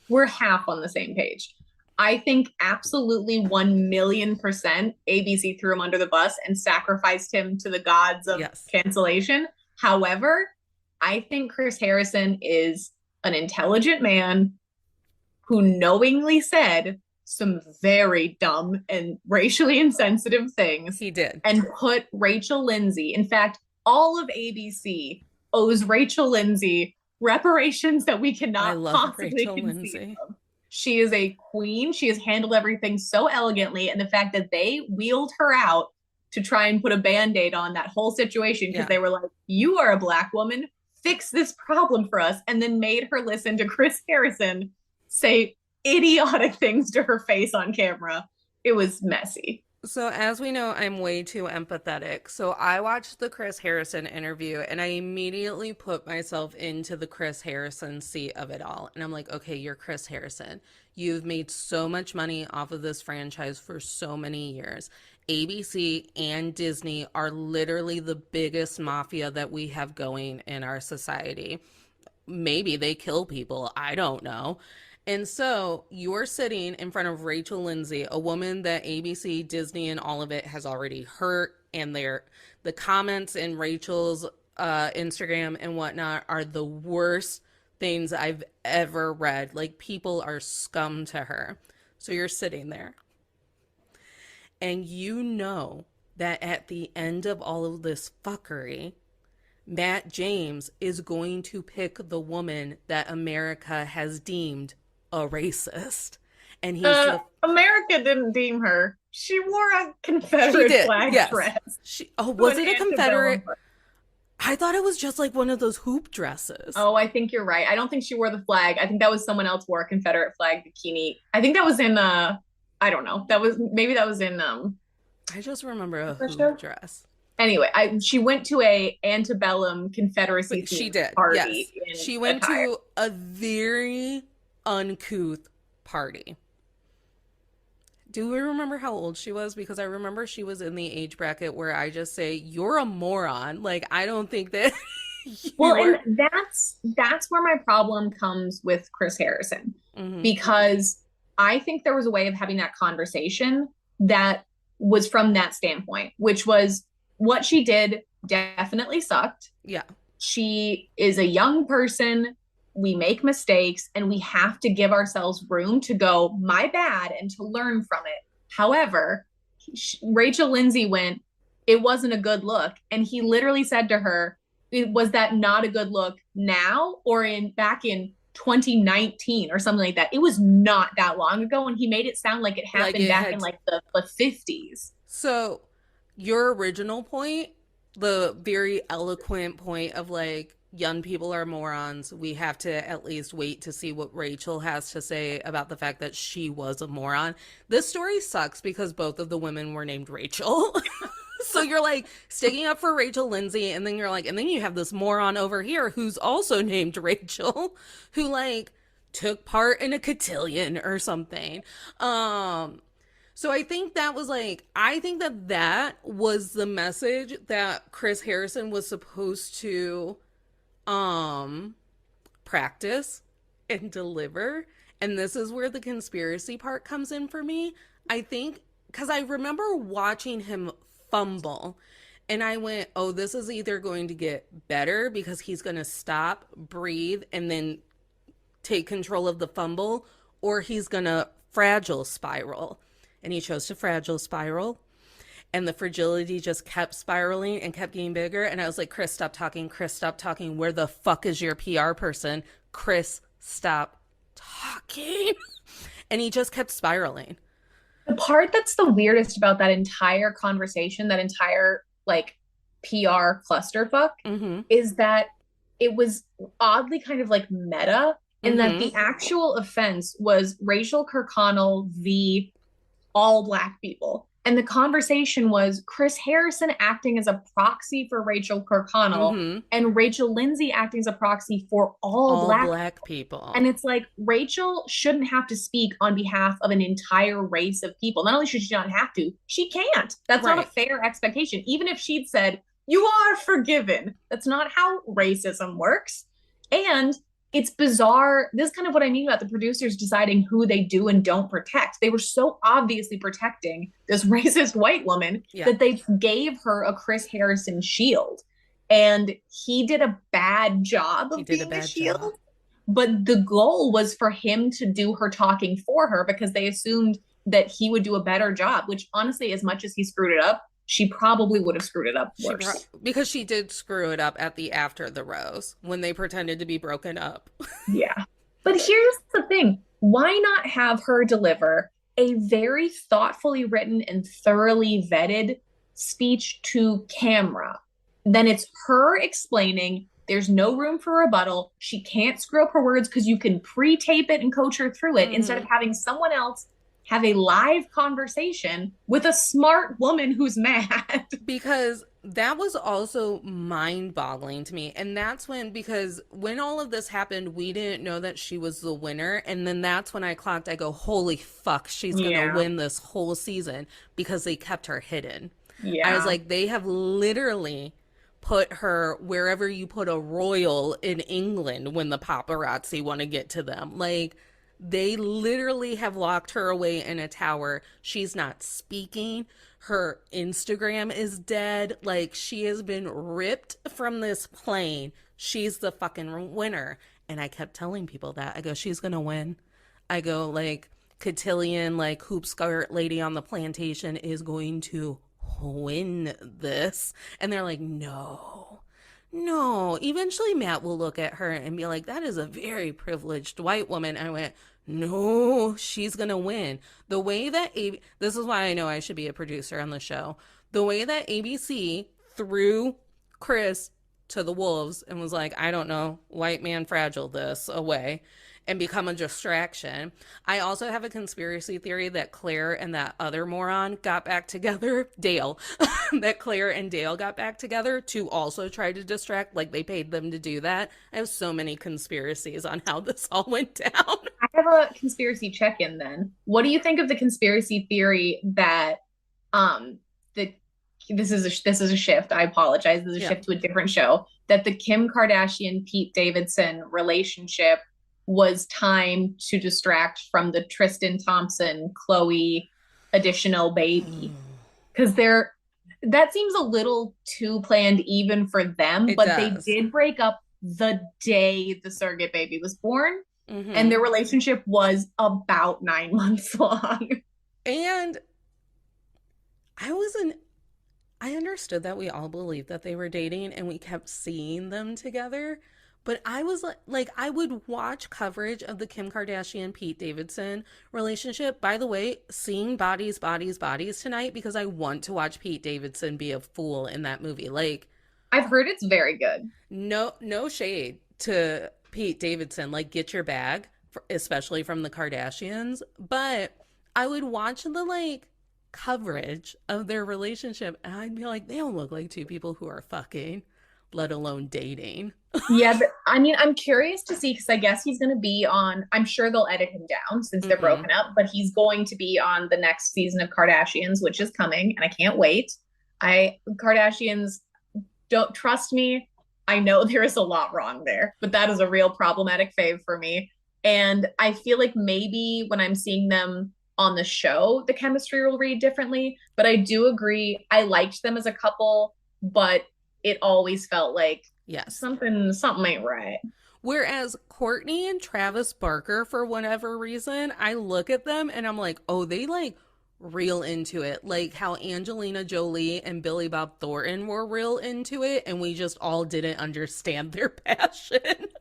We're half on the same page. I think absolutely 1,000,000% ABC threw him under the bus and sacrificed him to the gods of Yes. cancellation. However, I think Chris Harrison is an intelligent man who knowingly said some very dumb and racially insensitive things He did. and put Rachel Lindsay, in fact, all of ABC owes Rachel Lindsay reparations that we I cannot love possibly Rachel conceive Lindsay. of. She is a queen. She has handled everything so elegantly. And the fact that they wheeled her out to try and put a band aid on that whole situation because Yeah. they were like, you are a Black woman, fix this problem for us. And then made her listen to Chris Harrison say idiotic things to her face on camera. It was messy. So, as we know, I'm way too empathetic. So, I watched the Chris Harrison interview and I immediately put myself into the Chris Harrison seat of it all. And I'm like, okay, you're Chris Harrison. You've made so much money off of this franchise for so many years. ABC and Disney are literally the biggest mafia that we have going in our society. Maybe they kill people. I don't know. And so you're sitting in front of Rachel Lindsay, a woman that ABC, Disney, and all of it has already hurt. And the comments in Rachel's Instagram and whatnot are the worst things I've ever read. Like people are scum to her. So you're sitting there and you know that at the end of all of this fuckery, Matt James is going to pick the woman that America has deemed a racist. And he's America didn't deem her. She wore a she Confederate did. flag Yes. dress. Was it a Confederate? I thought it was just like one of those hoop dresses. Oh, I think you're right. I don't think she wore the flag. I think that was someone else wore a Confederate flag bikini. I think that was in I don't know. That was in I just remember a that show? hoop dress. Anyway, she went to a antebellum Confederacy She themed did. party Yes. in She went attire. to a very uncouth party. Do we remember how old she was? Because I remember she was in the age bracket where I just say, you're a moron. Like, I don't think that Well, you're. and that's where my problem comes with Chris Harrison Mhm. because I think there was a way of having that conversation that was from that standpoint, which was what she did definitely sucked. Yeah. She is a young person. We make mistakes and we have to give ourselves room to go, my bad, and to learn from it. However, Rachel Lindsay went, it wasn't a good look. And he literally said to her, was that not a good look now or back in 2019 or something like that? It was not that long ago, and he made it sound like it Like happened it back in had. like the 50s. So, your original point, the very eloquent point of like, young people are morons. We have to at least wait to see what Rachel has to say about the fact that she was a moron. This story sucks because both of the women were named Rachel. So you're like sticking up for Rachel Lindsay, and then you're like, and then you have this moron over here who's also named Rachel, who like took part in a cotillion or something. So I think that was like, I think that that was the message that Chris Harrison was supposed to um practice and deliver. And this is where the conspiracy part comes in for me. I think because I remember watching him fumble, and I went, oh, this is either going to get better because he's going to stop, breathe, and then take control of the fumble, or he's going to fragile spiral. And he chose to fragile spiral. And the fragility just kept spiraling and kept getting bigger. And I was like, Chris, stop talking. Chris, stop talking. Where the fuck is your PR person? Chris, stop talking. And he just kept spiraling. The part that's the weirdest about that entire conversation, that entire like PR clusterfuck, is that it was oddly kind of like meta in that the actual offense was Rachel Kirkconnell v. all Black people. And the conversation was Chris Harrison acting as a proxy for Rachel Kirkconnell and Rachel Lindsay acting as a proxy for all Black people. And it's like, Rachel shouldn't have to speak on behalf of an entire race of people. Not only should she not have to, she can't. That's not a fair expectation. Even if she'd said, you are forgiven. That's not how racism works. And it's bizarre. This is kind of what I mean about the producers deciding who they do and don't protect. They were so obviously protecting this racist white woman that they gave her a Chris Harrison shield. And he did a bad job of being the shield. But the goal was for him to do her talking for her because they assumed that he would do a better job, which honestly, as much as he screwed it up, she probably would have screwed it up worse. Because she did screw it up at the after the rose when they pretended to be broken up. Yeah. But here's the thing. Why not have her deliver a very thoughtfully written and thoroughly vetted speech to camera? Then it's her explaining there's no room for rebuttal. She can't screw up her words because you can pre-tape it and coach her through it instead of having someone else have a live conversation with a smart woman who's mad. Because that was also mind-boggling to me. And that's because when all of this happened, we didn't know that she was the winner. And then that's when I clocked, I go, holy fuck, she's going to win this whole season because they kept her hidden. Yeah. I was like, they have literally put her wherever you put a royal in England when the paparazzi want to get to them. Like, they literally have locked her away in a tower. She's not speaking. Her Instagram is dead. Like, she has been ripped from this plane. She's the fucking winner. And I kept telling people that. I go, she's going to win. I go, like, cotillion, like, hoop skirt lady on the plantation is going to win this. And they're like, no. Eventually Matt will look at her and be like, that is a very privileged white woman. And I went, no, she's gonna win. The way that this is why I know I should be a producer on the show. The way that ABC threw Chris to the wolves and was like, I don't know, white man fragile this away and become a distraction. I also have a conspiracy theory that Claire and that other moron got back together, Dale, that Claire and Dale got back together to also try to distract, like they paid them to do that. I have so many conspiracies on how this all went down. I have a conspiracy check-in then. What do you think of the conspiracy theory that this is a shift. I apologize. This is a shift to a different show. That the Kim Kardashian Pete Davidson relationship was timed to distract from the Tristan Thompson Khloe additional baby, because that seems a little too planned even for them. They did break up the day the surrogate baby was born, and their relationship was about 9 months long. And I understood that we all believed that they were dating and we kept seeing them together. But I was like, I would watch coverage of the Kim Kardashian Pete Davidson relationship. By the way, seeing bodies, bodies, bodies tonight because I want to watch Pete Davidson be a fool in that movie. Like, I've heard it's very good. no shade to Pete Davidson. Like, get your bag, especially from the Kardashians. But I would watch the like coverage of their relationship and I'd be like, they don't look like two people who are fucking, let alone dating. Yeah, but I mean, I'm curious to see because I guess he's going to be on. I'm sure they'll edit him down since they're Mm-hmm. broken up, but he's going to be on the next season of Kardashians, which is coming, and I can't wait. I Kardashians don't trust me. I know there is a lot wrong there, but that is a real problematic fave for me. And I feel like maybe when I'm seeing them on the show, the chemistry will read differently. But I do agree. I liked them as a couple, but it always felt like Yes. something ain't right. Whereas Courtney and Travis Barker, for whatever reason, I look at them and I'm like, oh, they like real into it. Like how Angelina Jolie and Billy Bob Thornton were real into it, and we just all didn't understand their passion.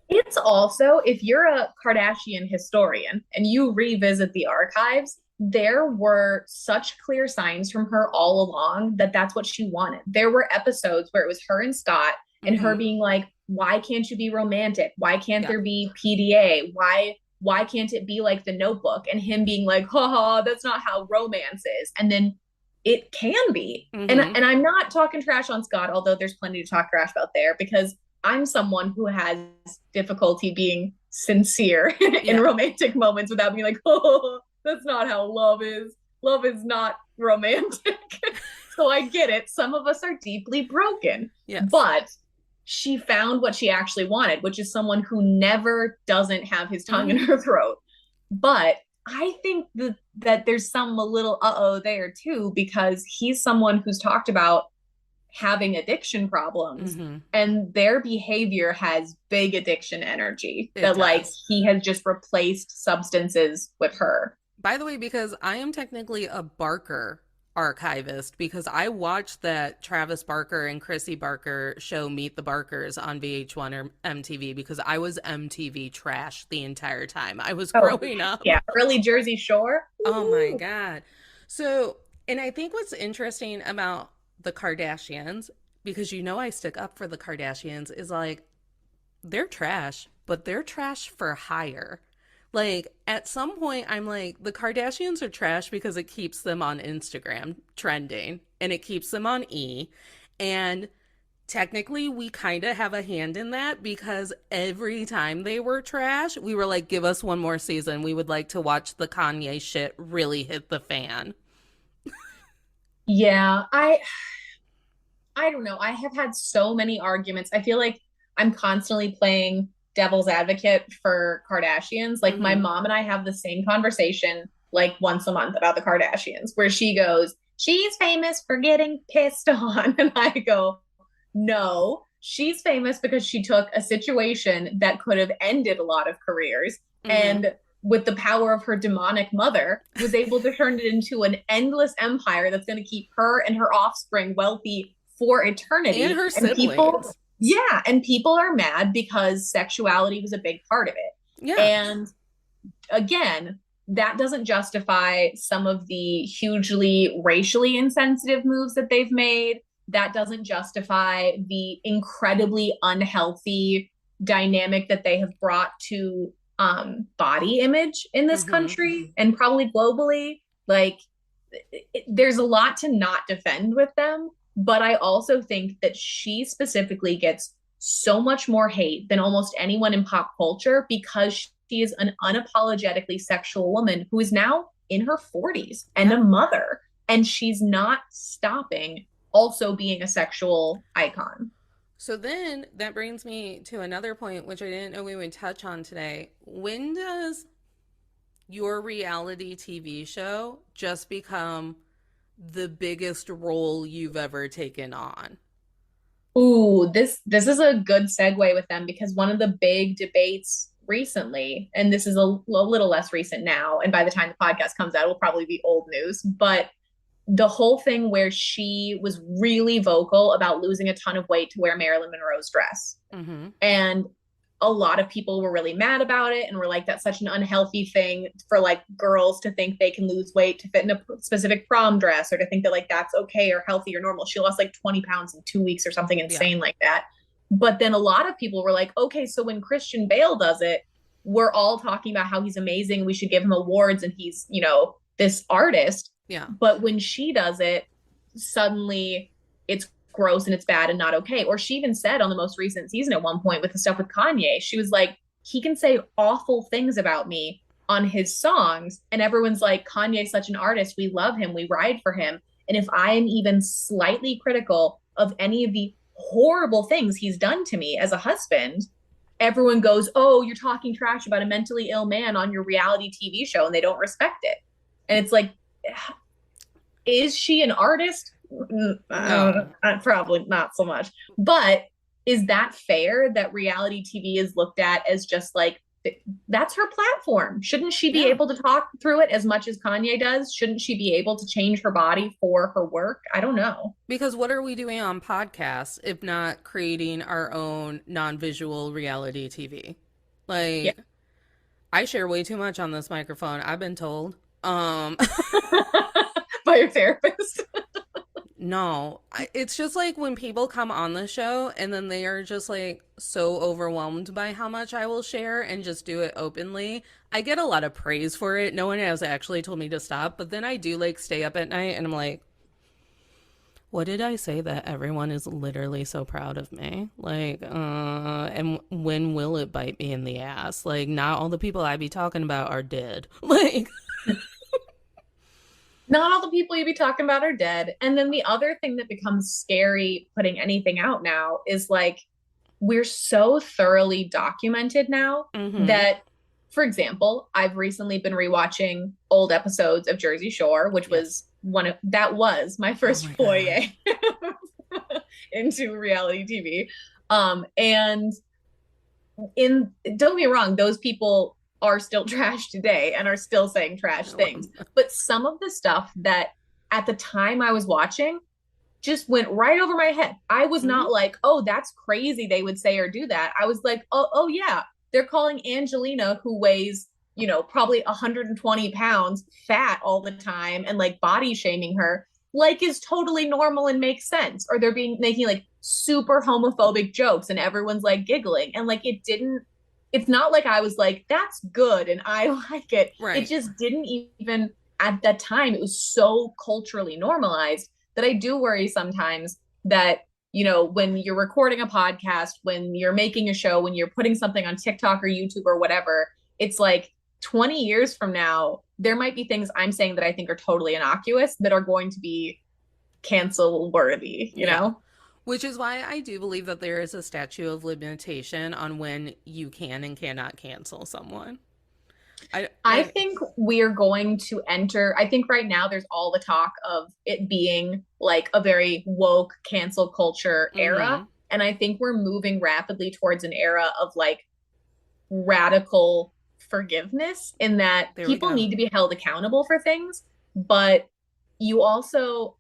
It's also, if you're a Kardashian historian and you revisit the archives, there were such clear signs from her all along that that's what she wanted. There were episodes where it was her and Scott and her Mm-hmm. being like, why can't you be romantic? Why can't Yeah. there be PDA? Why can't it be like the Notebook? And him being like, haha, that's not how romance is. And then it can be. Mm-hmm. And I'm not talking trash on Scott, although there's plenty to talk trash about there because I'm someone who has difficulty being sincere in Yeah. romantic moments without being like, oh, that's not how love is. Love is not romantic. So I get it. Some of us are deeply broken, Yes. but she found what she actually wanted, which is someone who never doesn't have his tongue in Mm-hmm. her throat. But I think that there's some a little uh-oh there too, because he's someone who's talked about having addiction problems Mm-hmm. and their behavior has big addiction energy It that like does. he has just replaced substances with her. By the way, because I am technically a Barker archivist because I watched that Travis Barker and Chrissy Barker show Meet the Barkers on VH1 or MTV because I was MTV trash the entire time I was Oh, growing up. yeah, early Jersey Shore. Oh my Ooh. God. So, and I think what's interesting about the Kardashians, because you know I stick up for the Kardashians, is like they're trash, but they're trash for hire. Like at some point, I'm like, the Kardashians are trash because it keeps them on Instagram trending and it keeps them on E. And technically, we kind of have a hand in that because every time they were trash, we were like, give us one more season. We would like to watch the Kanye shit really hit the fan. Yeah, I don't know. I have had so many arguments. I feel like I'm constantly playing devil's advocate for Kardashians. Like my Mm-hmm. mom and I have the same conversation like once a month about the Kardashians, where she goes, she's famous for getting pissed on. And I go, no, she's famous because she took a situation that could have ended a lot of careers Mm-hmm. and with the power of her demonic mother was able to turn it into an endless empire that's going to keep her and her offspring wealthy for And eternity. her And people, siblings. yeah, and people are mad because sexuality was a big part of it. Yeah. And again, that doesn't justify some of the hugely racially insensitive moves that they've made. That doesn't justify the incredibly unhealthy dynamic that they have brought to body image in this Mm-hmm. country and probably globally. Like, there's a lot to not defend with them, but I also think that she specifically gets so much more hate than almost anyone in pop culture because she is an unapologetically sexual woman who is now in her 40s and Yeah. a mother, and she's not stopping also being a sexual icon. So then that brings me to another point, which I didn't know we would touch on today. When does your reality TV show just become the biggest role you've ever taken on? Ooh, this is a good segue with them because one of the big debates recently, and this is a little less recent now, and by the time the podcast comes out, it will probably be old news, but the whole thing where she was really vocal about losing a ton of weight to wear Marilyn Monroe's dress. Mm-hmm. And a lot of people were really mad about it and were like, that's such an unhealthy thing for like girls to think they can lose weight to fit in a specific prom dress, or to think that like that's okay or healthy or normal. She lost like 20 pounds in 2 weeks or something insane like that. But then a lot of people were like, okay, so when Christian Bale does it, we're all talking about how he's amazing. We should give him awards and he's, you know, this artist. Yeah. But when she does it, suddenly it's gross and it's bad and not okay. Or she even said on the most recent season at one point with the stuff with Kanye, she was like, he can say awful things about me on his songs. And everyone's like, Kanye's such an artist. We love him. We ride for him. And if I am even slightly critical of any of the horrible things he's done to me as a husband, everyone goes, oh, you're talking trash about a mentally ill man on your reality TV show, and they don't respect it. And it's like, is she an artist? No. Probably not so much. But is that fair that reality TV is looked at as just like, that's her platform? Shouldn't she be able to talk through it as much as Kanye does? Shouldn't she be able to change her body for her work? I don't know. Because what are we doing on podcasts if not creating our own non-visual reality TV? Like, I share way too much on this microphone, I've been told. By your therapist. No, it's just like when people come on the show and then they are just like so overwhelmed by how much I will share and just do it openly. I get a lot of praise for it. No one has actually told me to stop, but then I do like stay up at night and I'm like, what did I say that everyone is literally so proud of me? Like, and when will it bite me in the ass? Like, not all the people I be talking about are dead. Like, not all the people you be talking about are dead. And then the other thing that becomes scary putting anything out now is like, we're so thoroughly documented now that, for example, I've recently been rewatching old episodes of Jersey Shore, which was my first foray into reality TV. And don't get me wrong, those people are still trash today and are still saying trash things. But some of the stuff that at the time I was watching just went right over my head. I was not like, oh, that's crazy they would say or do that. I was like, oh yeah, they're calling Angelina, who weighs, you know, probably 120 pounds, fat all the time and like body shaming her, like is totally normal and makes sense. Or they're making like super homophobic jokes and everyone's like giggling. And like it's not like I was like, that's good and I like it. Right. It just didn't even, at that time, it was so culturally normalized that I do worry sometimes that, you know, when you're recording a podcast, when you're making a show, when you're putting something on TikTok or YouTube or whatever, it's like 20 years from now, there might be things I'm saying that I think are totally innocuous that are going to be cancel worthy, you know? Which is why I do believe that there is a statute of limitation on when you can and cannot cancel someone. I think we are going to enter, I think right now there's all the talk of it being like a very woke cancel culture era. And I think we're moving rapidly towards an era of like radical forgiveness, in that people need to be held accountable for things. But you also,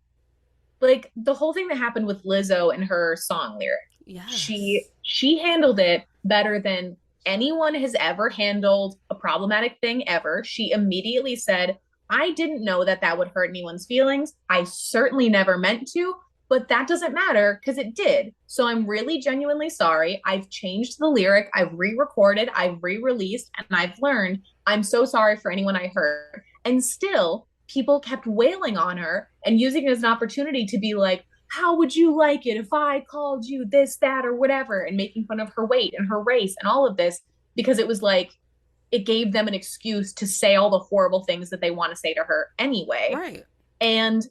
like the whole thing that happened with Lizzo and her song lyric, she handled it better than anyone has ever handled a problematic thing ever. She immediately said, I didn't know that that would hurt anyone's feelings. I certainly never meant to, but that doesn't matter because it did. So I'm really genuinely sorry. I've changed the lyric. I've re-recorded, I've re-released, and I've learned. I'm so sorry for anyone I hurt. And still, people kept wailing on her and using it as an opportunity to be like, how would you like it if I called you this, that, or whatever, and making fun of her weight and her race and all of this, because it was like, it gave them an excuse to say all the horrible things that they want to say to her anyway. Right. And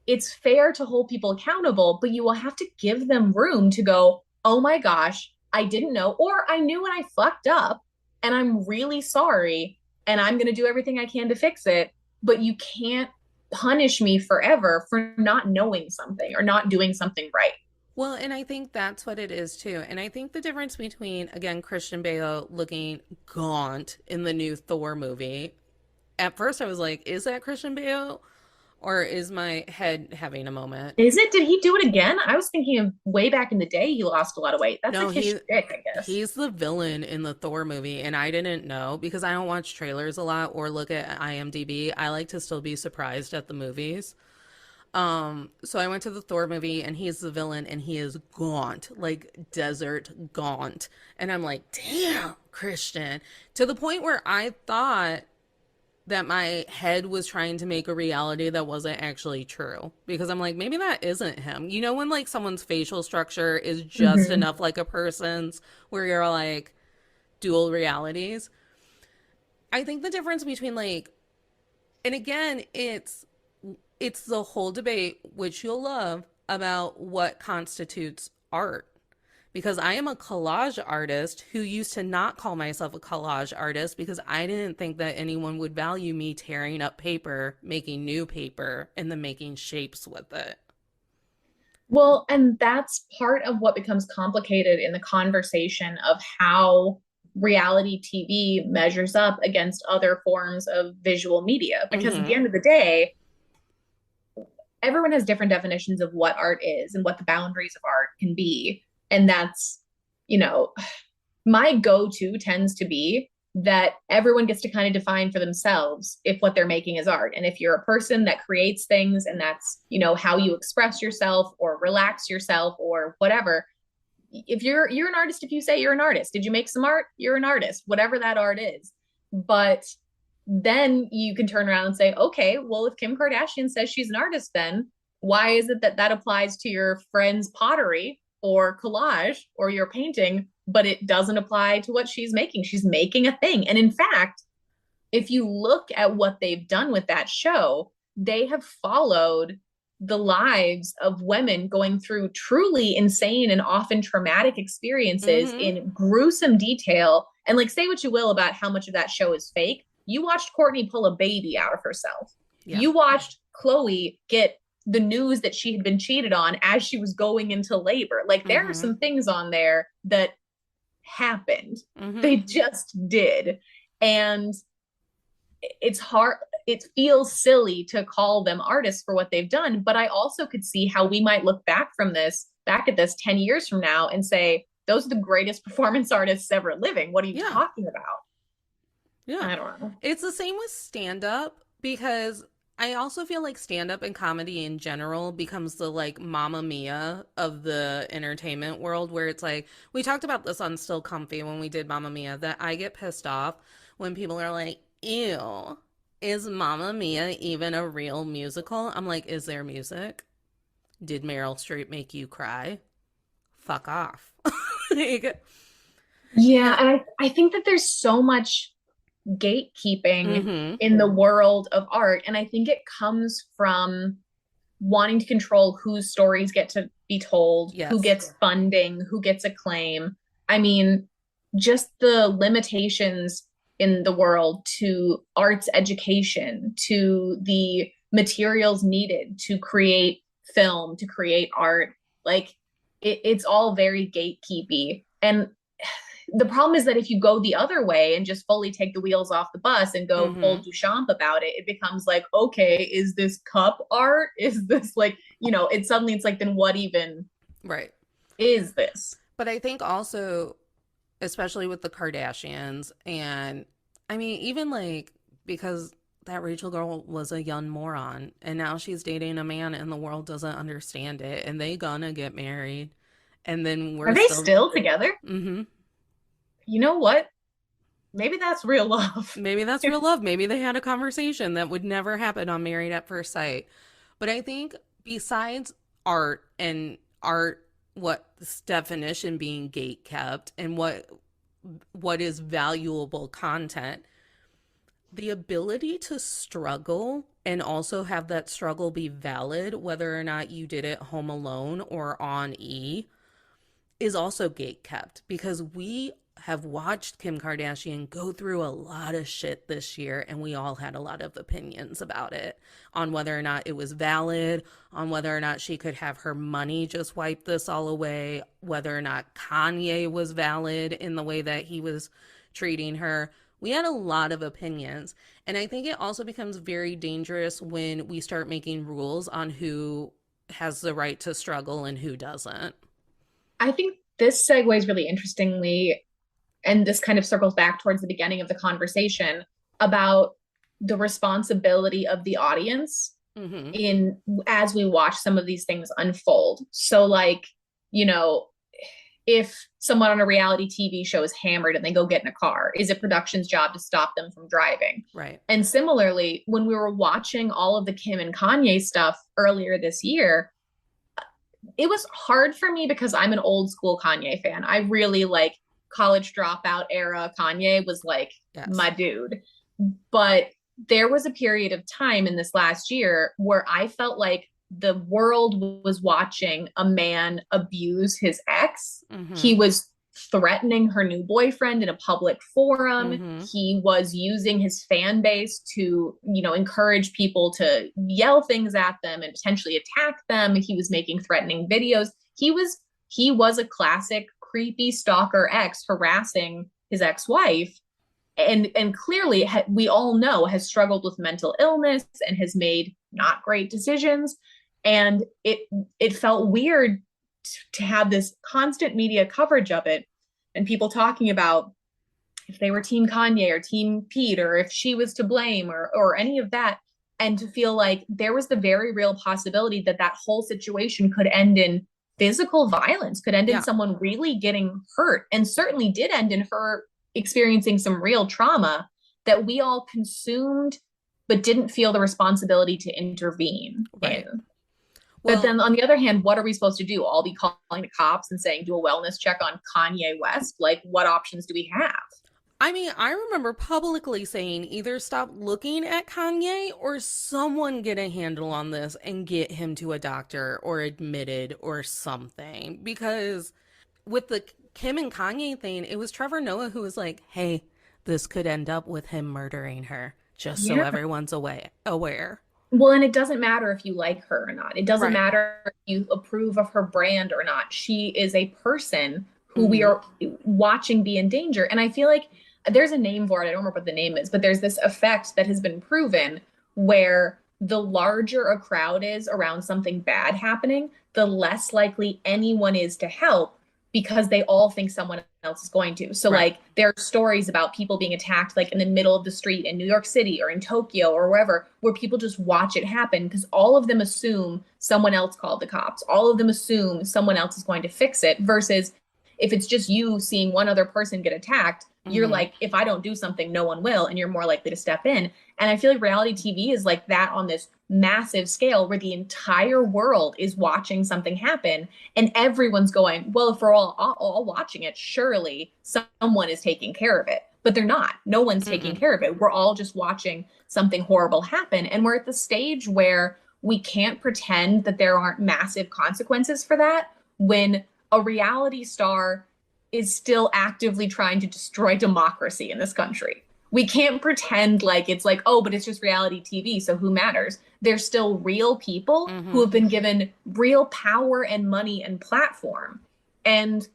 it's fair to hold people accountable, but you will have to give them room to go, oh my gosh, I didn't know, or I knew and I fucked up and I'm really sorry and I'm going to do everything I can to fix it. But you can't punish me forever for not knowing something or not doing something right. Well, and I think that's what it is too. And I think the difference between, again, Christian Bale looking gaunt in the new Thor movie, at first I was like, is that Christian Bale? Or is my head having a moment? Is it? Did he do it again? I was thinking of way back in the day he lost a lot of weight. That's No, like his shtick, I guess. he's the villain in the Thor movie, and I didn't know because I don't watch trailers a lot or look at IMDb. I like to still be surprised at the movies. So I went to the Thor movie and he's the villain and he is gaunt, like desert gaunt. And I'm like, damn, Christian. To the point where I thought that my head was trying to make a reality that wasn't actually true. Because I'm like, maybe that isn't him. You know, when like someone's facial structure is just Hmm. enough like a person's, where you're like dual realities. I think the difference between like, and again, it's the whole debate, which you'll love, about what constitutes art. Because I am a collage artist who used to not call myself a collage artist because I didn't think that anyone would value me tearing up paper, making new paper, and then making shapes with it. Well, and that's part of what becomes complicated in the conversation of how reality TV measures up against other forms of visual media. Because at the Mm-hmm. end of the day, everyone has different definitions of what art is and what the boundaries of art can be. And that's, you know, my go-to tends to be that everyone gets to kind of define for themselves if what they're making is art. And if you're a person that creates things and that's, how you express yourself or relax yourself or whatever, if you're an artist, if you say you're an artist, did you make some art? You're an artist, whatever that art is. But then you can turn around and say, okay, well, if Kim Kardashian says she's an artist, then why is it that that applies to your friend's pottery or collage or your painting, but it doesn't apply to what she's making? She's making a thing. And in fact, if you look at what they've done with that show, they have followed the lives of women going through truly insane and often traumatic experiences Mm-hmm. in gruesome detail. And like, say what you will about how much of that show is fake. You watched Courtney pull a baby out of herself. Yeah. You watched Chloe get the news that she had been cheated on as she was going into labor. Like, there are Mm-hmm. some things on there that happened. Mm-hmm. They just did. And it's hard, it feels silly to call them artists for what they've done, but I also could see how we might look back at this 10 years from now and say those are the greatest performance artists ever living. What are you Yeah. talking about? Yeah. I don't know. It's the same with stand up because I also feel like stand up and comedy in general becomes the like Mamma Mia of the entertainment world, where it's like, we talked about this on Still Comfy when we did Mamma Mia, that I get pissed off when people are like, ew, is Mamma Mia even a real musical? I'm like, is there music? Did Meryl Streep make you cry? Fuck off. Like, Yeah, and I think that there's so much gatekeeping mm-hmm. in the world of art, and I think it comes from wanting to control whose stories get to be told, who Yes. gets funding, who gets acclaim. I mean, just the limitations in the world to arts education, to the materials needed to create film, to create art. Like, it's all very gatekeepy. And the problem is that if you go the other way and just fully take the wheels off the bus and go Mm-hmm. full Duchamp about it, it becomes like, okay, is this cup art? Is this like, it's like, then what even Right. is this? But I think also, especially with the Kardashians, and I mean, even like, because that Rachel girl was a young moron, and now she's dating a man, and the world doesn't understand it, and they gonna get married, and then Are we're they still, still together? mm-hmm. You know what? Maybe that's real love. Maybe that's real love. Maybe they had a conversation that would never happen on Married at First Sight. But I think besides art and art, what this definition being gate kept and what is valuable content, the ability to struggle and also have that struggle be valid, whether or not you did it home alone or on is also gate kept, because we have watched Kim Kardashian go through a lot of shit this year, and we all had a lot of opinions about it, on whether or not it was valid, on whether or not she could have her money just wipe this all away, whether or not Kanye was valid in the way that he was treating her. We had a lot of opinions. And I think it also becomes very dangerous when we start making rules on who has the right to struggle and who doesn't. I think this segues really interestingly, and this kind of circles back towards the beginning of the conversation about the responsibility of the audience Mm-hmm. in as we watch some of these things unfold. So like, you know, if someone on a reality TV show is hammered and they go get in a car, is it production's job to stop them from driving? Right. And similarly, when we were watching all of the Kim and Kanye stuff earlier this year, it was hard for me because I'm an old school Kanye fan. I really like college dropout era. Kanye was like Yes. my dude. But there was a period of time in this last year where I felt like the world was watching a man abuse his ex. He Mm-hmm. was threatening her new boyfriend in a public forum. Mm-hmm. He was using his fan base to, encourage people to yell things at them and potentially attack them. He was making threatening videos. He was a classic creepy stalker ex harassing his ex-wife, and clearly we all know has struggled with mental illness and has made not great decisions. And it felt weird to have this constant media coverage of it and people talking about if they were team Kanye or team Pete or if she was to blame or any of that, and to feel like there was the very real possibility that that whole situation could end in physical violence, could end in Yeah. someone really getting hurt, and certainly did end in her experiencing some real trauma that we all consumed but didn't feel the responsibility to intervene Right. in. But Well, then on the other hand, what are we supposed to do? All be calling the cops and saying, do a wellness check on Kanye West? Like, what options do we have? I mean, I remember publicly saying either stop looking at Kanye or someone get a handle on this and get him to a doctor or admitted or something. Because with the Kim and Kanye thing, it was Trevor Noah who was like, hey, this could end up with him murdering her, just so Yeah. everyone's aware. Well, and it doesn't matter if you like her or not. It doesn't Right. matter if you approve of her brand or not. She is a person who we Mm-hmm. are watching be in danger. And I feel like there's a name for it. I don't remember what the name is, but there's this effect that has been proven where the larger a crowd is around something bad happening, the less likely anyone is to help because they all think someone else is going to. So Right. like there are stories about people being attacked like in the middle of the street in New York City or in Tokyo or wherever, where people just watch it happen because all of them assume someone else called the cops. All of them assume someone else is going to fix it, versus if it's just you seeing one other person get attacked, you're Mm-hmm. like, if I don't do something, no one will, and you're more likely to step in. And I feel like reality TV is like that on this massive scale where the entire world is watching something happen and everyone's going, well, if we're all watching it, surely someone is taking care of it. But they're not. No one's taking Mm-mm. care of it. We're all just watching something horrible happen. And we're at the stage where we can't pretend that there aren't massive consequences for that when a reality star is still actively trying to destroy democracy in this country. We can't pretend like it's like, oh, but it's just reality TV, so who matters? They're still real people who Mm-hmm. have been given real power and money and platform. And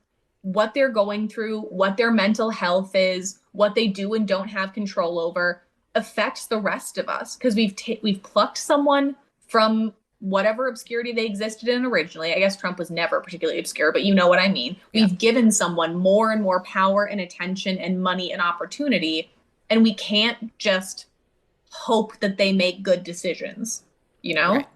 what they're going through, what their mental health is, what they do and don't have control over affects the rest of us because we've plucked someone from whatever obscurity they existed in originally. I guess Trump was never particularly obscure, but you know what I mean. Yeah. We've given someone more and more power and attention and money and opportunity, and we can't just hope that they make good decisions, you Right.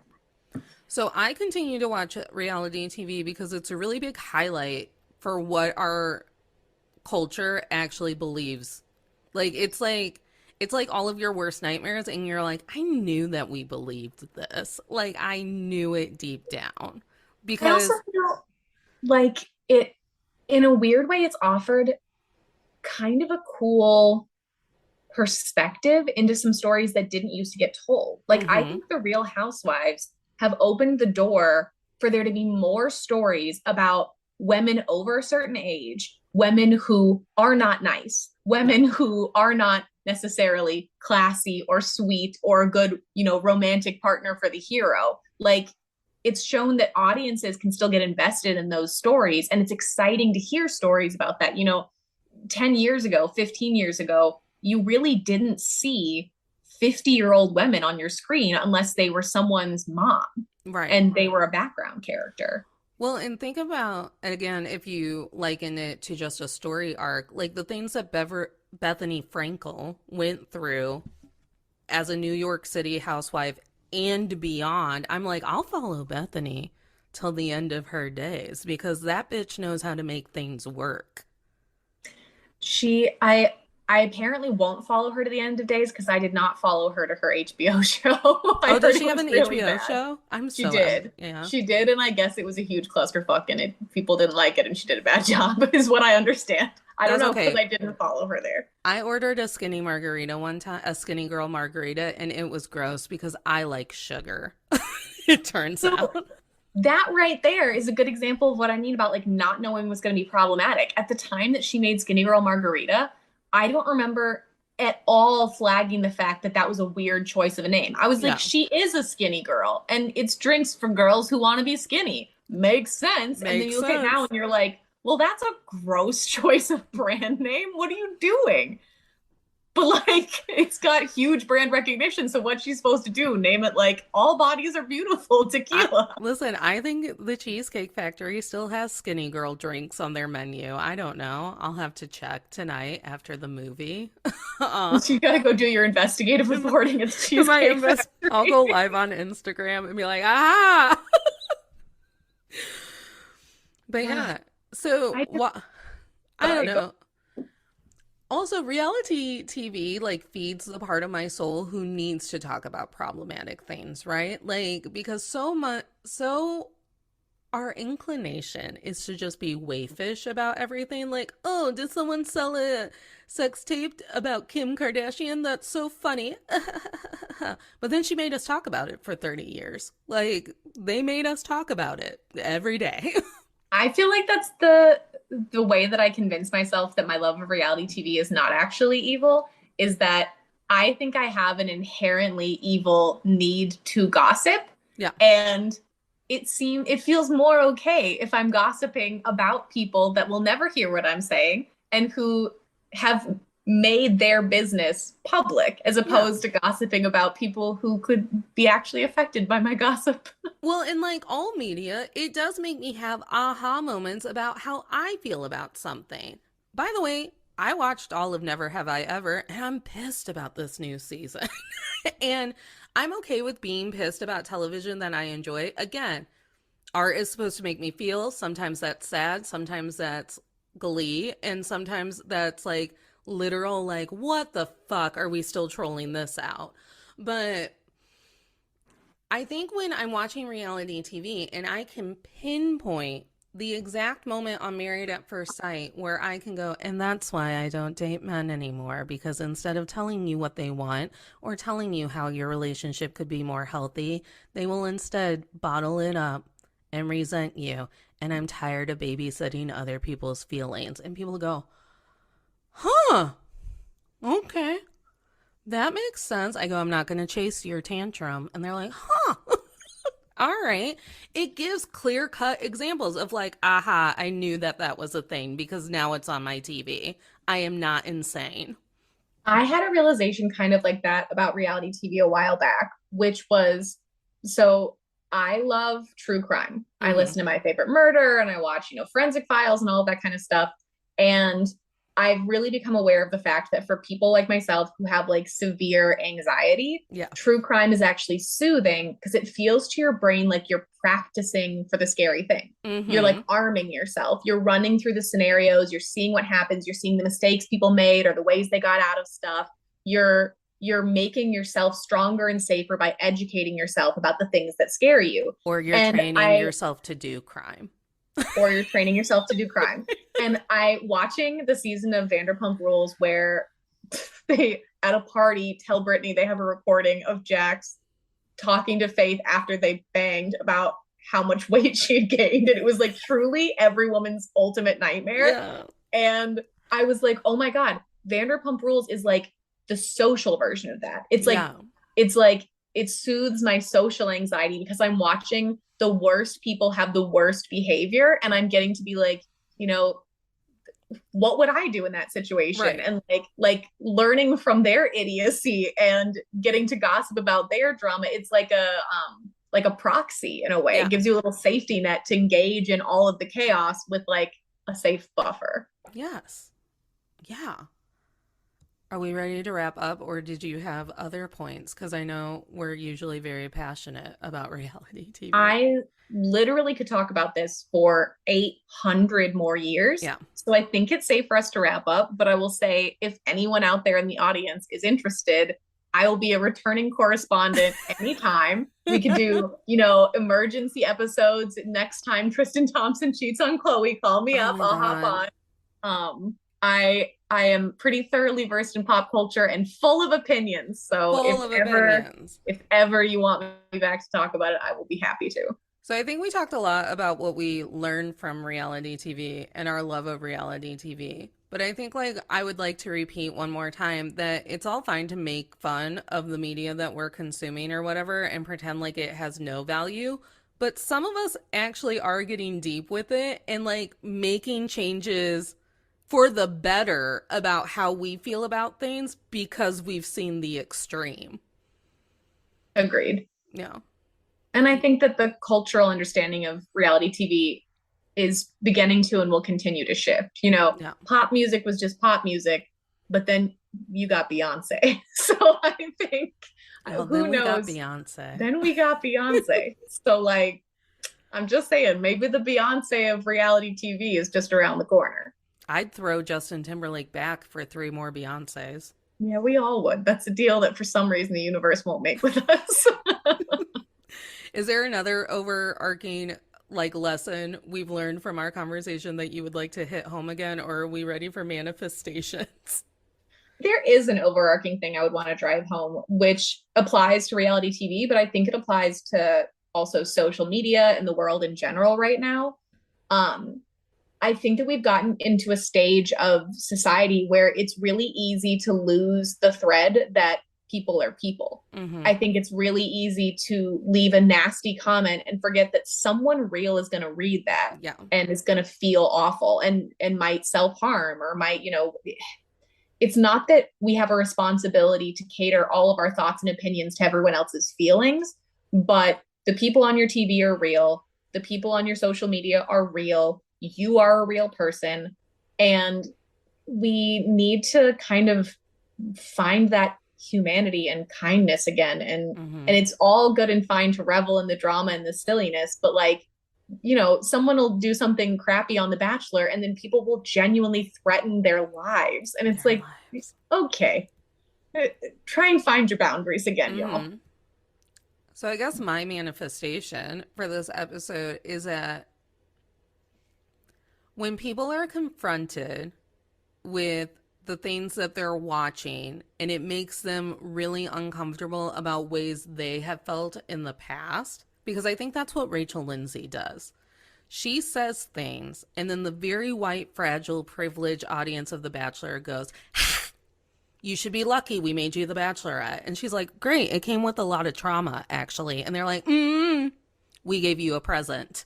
know? So I continue to watch reality TV because it's a really big highlight for what our culture actually believes. Like it's like all of your worst nightmares and you're like, I knew that we believed this. Like I knew it deep down. I also Because feel like it, in a weird way, it's offered kind of a cool perspective into some stories that didn't used to get told. Like, I mhm. think the Real Housewives have opened the door for there to be more stories about women over a certain age, women who are not nice, No. women who are not necessarily classy or sweet or a good, romantic partner for the hero. Like, it's shown that audiences can still get invested in those stories. And it's exciting to hear stories about that. 10 years ago, 15 years ago, you really didn't see 50-year-old women on your screen unless they were someone's mom Right. and they were a background character. Well, and think about, again, if you liken it to just a story arc, like the things that Bethany Frankel went through as a New York City housewife and beyond. I'm like, I'll follow Bethany till the end of her days because that bitch knows how to make things work. I apparently won't follow her to the end of days because I did not follow her to her HBO show. I Oh, does heard she it have was an really HBO bad. show? I'm She so out. did. Yeah. She did, and I guess it was a huge clusterfuck, and people didn't like it, and she did a bad job, is what I understand. I don't That's know because okay. I didn't follow her there. I ordered a skinny margarita one time, a skinny girl margarita, and it was gross because I like sugar. It turns So out. that right there is a good example of what I mean about like not knowing what's going to be problematic. At the time that she made Skinny Girl Margarita, I don't remember at all flagging the fact that that was a weird choice of a name. I was like, Yeah. she is a skinny girl, and it's drinks for girls who want to be skinny. Makes sense. And then Makes you look at it now sense. and you're like, well, that's a gross choice of brand name. What are you doing? But like, it's got huge brand recognition. So what's she supposed to do? Name it like all bodies are beautiful tequila. Listen, I think the Cheesecake Factory still has skinny girl drinks on their menu. I don't know. I'll have to check tonight after the movie. So you gotta go do your investigative reporting at the Cheesecake I'll go Factory. live on Instagram and be like, ah. But yeah. So I just, what? I don't sorry, go. know. Also, reality TV like feeds the part of my soul who needs to talk about problematic things, right? Like because so our inclination is to just be wayfish about everything. Like, oh, did someone sell a sex tape about Kim Kardashian? That's so funny. But then she made us talk about it for 30 years. Like, they made us talk about it every day. I feel like that's the way that I convince myself that my love of reality TV is not actually evil, is that I think I have an inherently evil need to gossip. Yeah. And it feels more okay if I'm gossiping about people that will never hear what I'm saying and who have made their business public as Yeah. opposed to gossiping about people who could be actually affected by my gossip. Well, in like all media, it does make me have aha moments about how I feel about something. By the way, I watched all of Never Have I Ever, and I'm pissed about this new season. And I'm okay with being pissed about television that I enjoy. Again, art is supposed to make me feel. Sometimes that's sad, sometimes that's glee, and sometimes that's like literal, like, what the fuck are we still trolling this out? But I think when I'm watching reality TV and I can pinpoint the exact moment on Married at First Sight where I can go, and that's why I don't date men anymore, because instead of telling you what they want or telling you how your relationship could be more healthy, they will instead bottle it up and resent you. And I'm tired of babysitting other people's feelings. And people go, huh, okay. That makes sense. I go, I'm not going to chase your tantrum. And they're like, huh, all right. It gives clear cut examples of like, aha, I knew that that was a thing because now it's on my TV. I am not insane. I had a realization kind of like that about reality TV a while back, which was so I love true crime. I Mm-hmm. listen to My Favorite Murder and I watch, Forensic Files and all of that kind of stuff. And I've really become aware of the fact that for people like myself who have like severe anxiety, Yeah. true crime is actually soothing because it feels to your brain like you're practicing for the scary thing. You're Mm-hmm. like arming yourself. You're running through the scenarios. You're seeing what happens. You're seeing the mistakes people made or the ways they got out of stuff. You're making yourself stronger and safer by educating yourself about the things that scare you. Or you're And training yourself to do crime. or you're training yourself to do crime. And I watching the season of Vanderpump Rules where they at a party tell Brittany they have a recording of Jax talking to Faith after they banged about how much weight she had gained. And it was like truly every woman's ultimate nightmare. Yeah. And I was like, oh my God, Vanderpump Rules is like the social version of that. Yeah. It's like it soothes my social anxiety because I'm watching the worst people have the worst behavior and I'm getting to be like, what would I do in that situation? Right. And learning from their idiocy and getting to gossip about their drama. It's like a proxy in a way. Yeah. It gives you a little safety net to engage in all of the chaos with like a safe buffer. Yes. Yeah. Are we ready to wrap up, or did you have other points? Because I know we're usually very passionate about reality TV. I literally could talk about this for 800 more years. Yeah. So I think it's safe for us to wrap up. But I will say, if anyone out there in the audience is interested, I will be a returning correspondent anytime. We could do, emergency episodes next time Tristan Thompson cheats on Chloe. Call me up. I'll hop on. I am pretty thoroughly versed in pop culture and full of opinions. So if ever you want me back to talk about it, I will be happy to. So I think we talked a lot about what we learned from reality TV and our love of reality TV. But I think I would like to repeat one more time that it's all fine to make fun of the media that we're consuming or whatever and pretend like it has no value. But some of us actually are getting deep with it and making changes for the better about how we feel about things because we've seen the extreme. Agreed. Yeah. And I think that the cultural understanding of reality TV is beginning to and will continue to shift. Pop music was just pop music, but then you got Beyonce. So I think, who knows? Then we got Beyonce. So I'm just saying, maybe the Beyonce of reality TV is just around the corner. I'd throw Justin Timberlake back for 3 more Beyoncés. Yeah, we all would. That's a deal that for some reason the universe won't make with us. Is there another overarching lesson we've learned from our conversation that you would like to hit home again, or are we ready for manifestations? There is an overarching thing I would want to drive home, which applies to reality TV, but I think it applies to also social media and the world in general right now. I think that we've gotten into a stage of society where it's really easy to lose the thread that people are people. Mm-hmm. I think it's really easy to leave a nasty comment and forget that someone real is going to read that and is going to feel awful and might self-harm or might, it's not that we have a responsibility to cater all of our thoughts and opinions to everyone else's feelings, but the people on your TV are real. The people on your social media are real. You are a real person. And we need to kind of find that humanity and kindness again. And it's all good and fine to revel in the drama and the silliness, but someone will do something crappy on The Bachelor and then people will genuinely threaten their lives. And it's okay, try and find your boundaries again, y'all. So I guess my manifestation for this episode is that when people are confronted with the things that they're watching and it makes them really uncomfortable about ways they have felt in the past, because I think that's what Rachel Lindsay does. She says things and then the very white, fragile, privileged audience of The Bachelor goes, you should be lucky we made you the Bachelorette. And she's like, great, it came with a lot of trauma, actually. And they're like, we gave you a present.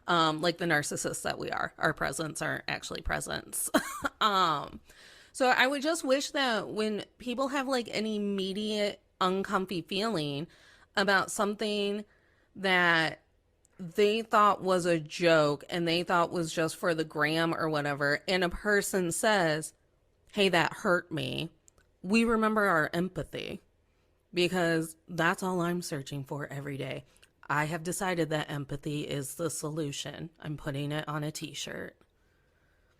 Like the narcissists that we are. Our presents aren't actually presents. So I would just wish that when people have an immediate uncomfy feeling about something that they thought was a joke and they thought was just for the gram or whatever, and a person says, hey, that hurt me, we remember our empathy, because that's all I'm searching for every day. I have decided that empathy is the solution. I'm putting it on a t-shirt.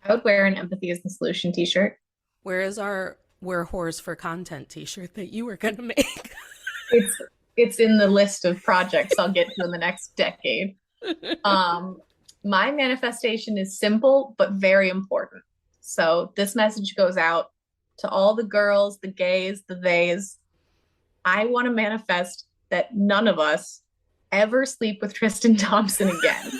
I would wear an empathy is the solution t-shirt. Where is our we're whores for content t-shirt that you were going to make? It's in the list of projects I'll get to in the next decade. My manifestation is simple, but very important. So this message goes out to all the girls, the gays, the theys. I want to manifest that none of us ever sleep with Tristan Thompson again.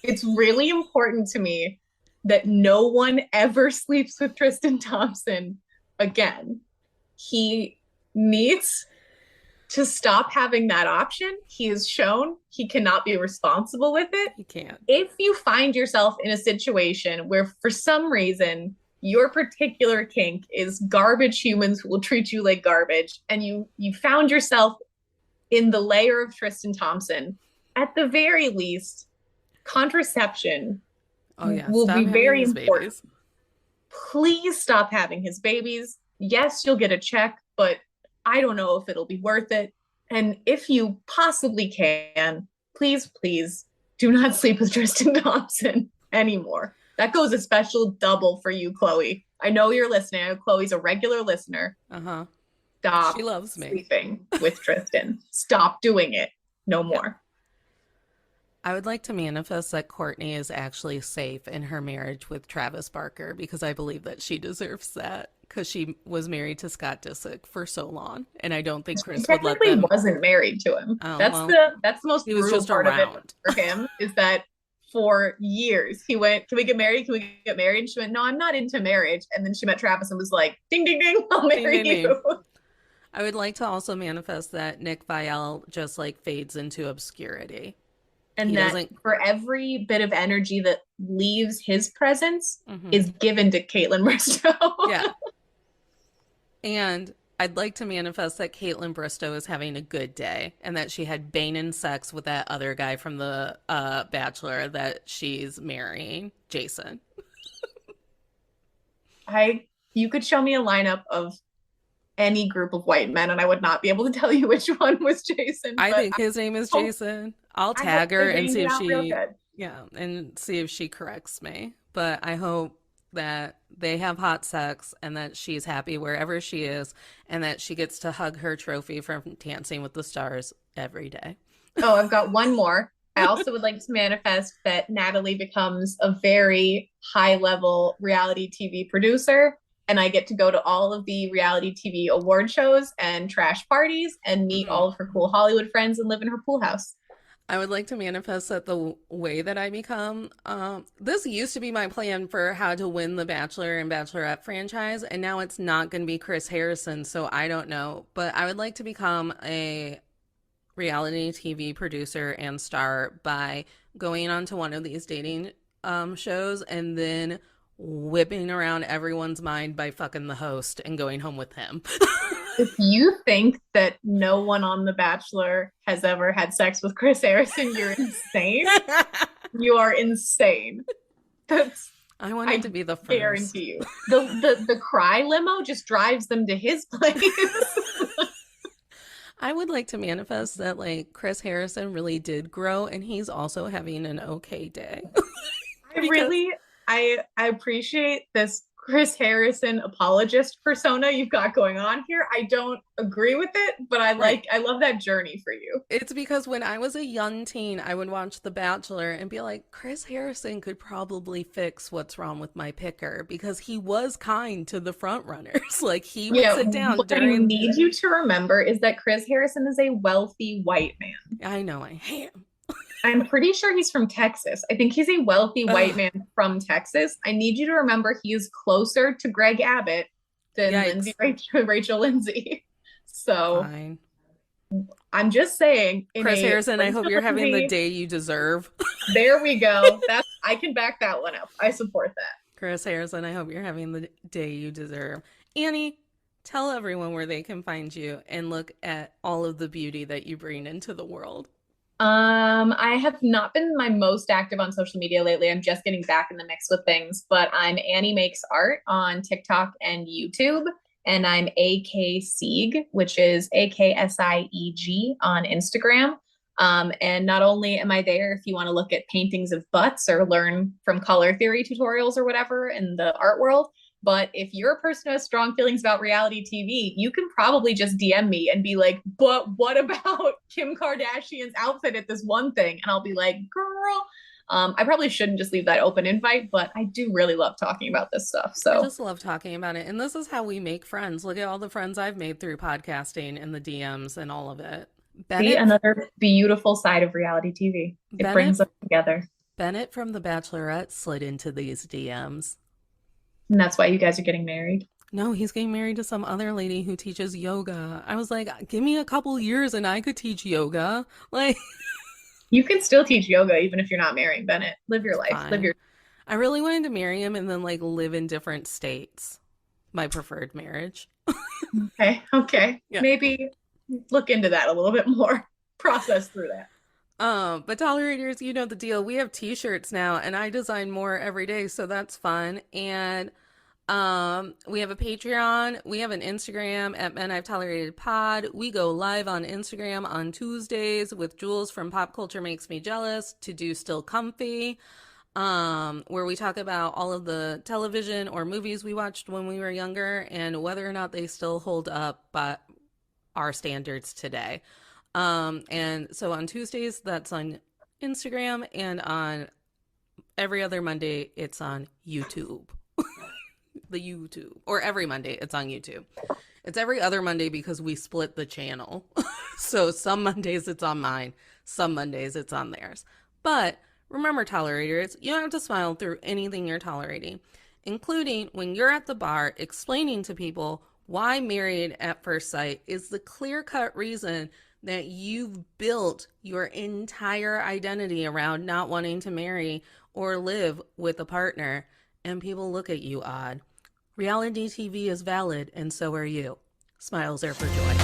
It's really important to me that no one ever sleeps with Tristan Thompson again. He needs to stop having that option. He has shown he cannot be responsible with it. He can't. If you find yourself in a situation where for some reason your particular kink is garbage humans who will treat you like garbage, and you found yourself in the layer of Tristan Thompson, at the very least, contraception will Stop be very his important. Babies. Please stop having his babies. Yes, you'll get a check, but I don't know if it'll be worth it. And if you possibly can, please, please do not sleep with Tristan Thompson anymore. That goes a special double for you, Chloe. I know you're listening. Chloe's a regular listener. Uh-huh. Stop She loves me. sleeping with Tristan. Stop doing it. No more. I would like to manifest that Courtney is actually safe in her marriage with Travis Barker, because I believe that she deserves that, because she was married to Scott Disick for so long, and I don't think Chris would let them. Wasn't married to him. That's the most brutal part of it for him, is that for years he went, "Can we get married? Can we get married?" And she went, "No, I'm not into marriage." And then she met Travis and was like, "Ding, ding, ding, I'll marry you." I would like to also manifest that Nick Viall just like fades into obscurity. And that for every bit of energy that leaves his presence is given to Caitlin Bristow. Yeah. And I'd like to manifest that Caitlin Bristow is having a good day, and that she had banging sex with that other guy from the Bachelor that she's marrying, Jason. You could show me a lineup of any group of white men and I would not be able to tell you which one was Jason. I think his name is Jason. I'll tag her and see if she corrects me. But I hope that they have hot sex and that she's happy wherever she is, and that she gets to hug her trophy from Dancing with the Stars every day. Oh, I've got one more. I also would like to manifest that Natalie becomes a very high-level reality TV producer, and I get to go to all of the reality TV award shows and trash parties and meet all of her cool Hollywood friends and live in her pool house. I would like to manifest that the way that I become, this used to be my plan for how to win the Bachelor and Bachelorette franchise, and now it's not going to be Chris Harrison, so I don't know. But I would like to become a reality TV producer and star by going onto one of these dating shows and then whipping around everyone's mind by fucking the host and going home with him. If you think that no one on The Bachelor has ever had sex with Chris Harrison, you're insane. You are insane. I wanted to be the first. Guarantee you. The cry limo just drives them to his place. I would like to manifest that like Chris Harrison really did grow and he's also having an okay day. I appreciate this Chris Harrison apologist persona you've got going on here. I don't agree with it, but I love that journey for you. It's because when I was a young teen, I would watch The Bachelor and be like, Chris Harrison could probably fix what's wrong with my picker, because he was kind to the front runners. Like he would sit down what I need you to remember is that Chris Harrison is a wealthy white man. I know, I am. I'm pretty sure he's from Texas. I think he's a wealthy white man from Texas. I need you to remember he is closer to Greg Abbott than Rachel Lindsay. So fine. I'm just saying. Chris Harrison, I hope you're having the day you deserve. There we go. I can back that one up. I support that. Chris Harrison, I hope you're having the day you deserve. Annie, tell everyone where they can find you and look at all of the beauty that you bring into the world. I have not been my most active on social media lately. I'm just getting back in the mix with things, but I'm Annie Makes Art on TikTok and YouTube, and I'm AK Sieg, which is AKSIEG on Instagram. And not only am I there if you want to look at paintings of butts or learn from color theory tutorials or whatever in the art world, but if you're a person who has strong feelings about reality TV, you can probably just DM me and be like, but what about Kim Kardashian's outfit at this one thing? And I'll be like, girl, I probably shouldn't just leave that open invite, but I do really love talking about this stuff. So I just love talking about it. And this is how we make friends. Look at all the friends I've made through podcasting and the DMs and all of it. See, another beautiful side of reality TV. It brings us together. Bennett from The Bachelorette slid into these DMs. And that's why you guys are getting married. No, he's getting married to some other lady who teaches yoga. I was like, give me a couple years and I could teach yoga. Like, You can still teach yoga even if you're not marrying Bennett. Live your it's life. Live fine. your I really wanted to marry him and then like live in different states. My preferred marriage. okay. Okay. Yeah. Maybe look into that a little bit more. Process through that. But tolerators, you know the deal. We have t-shirts now and I design more every day, so that's fun. And we have a Patreon, we have an Instagram at Men I've Tolerated Pod. We go live on Instagram on Tuesdays with Jules from Pop Culture Makes Me Jealous to do Still Comfy, where we talk about all of the television or movies we watched when we were younger and whether or not they still hold up by our standards today. And so on Tuesdays, that's on Instagram, and on every other Monday, it's on YouTube. The YouTube. Or every Monday, it's on YouTube. It's every other Monday because we split the channel. So some Mondays it's on mine, some Mondays it's on theirs. But remember, tolerators, you don't have to smile through anything you're tolerating, including when you're at the bar explaining to people why Married at First Sight is the clear-cut reason that you've built your entire identity around not wanting to marry or live with a partner, and people look at you odd. Reality TV is valid, and so are you. Smiles are for joy.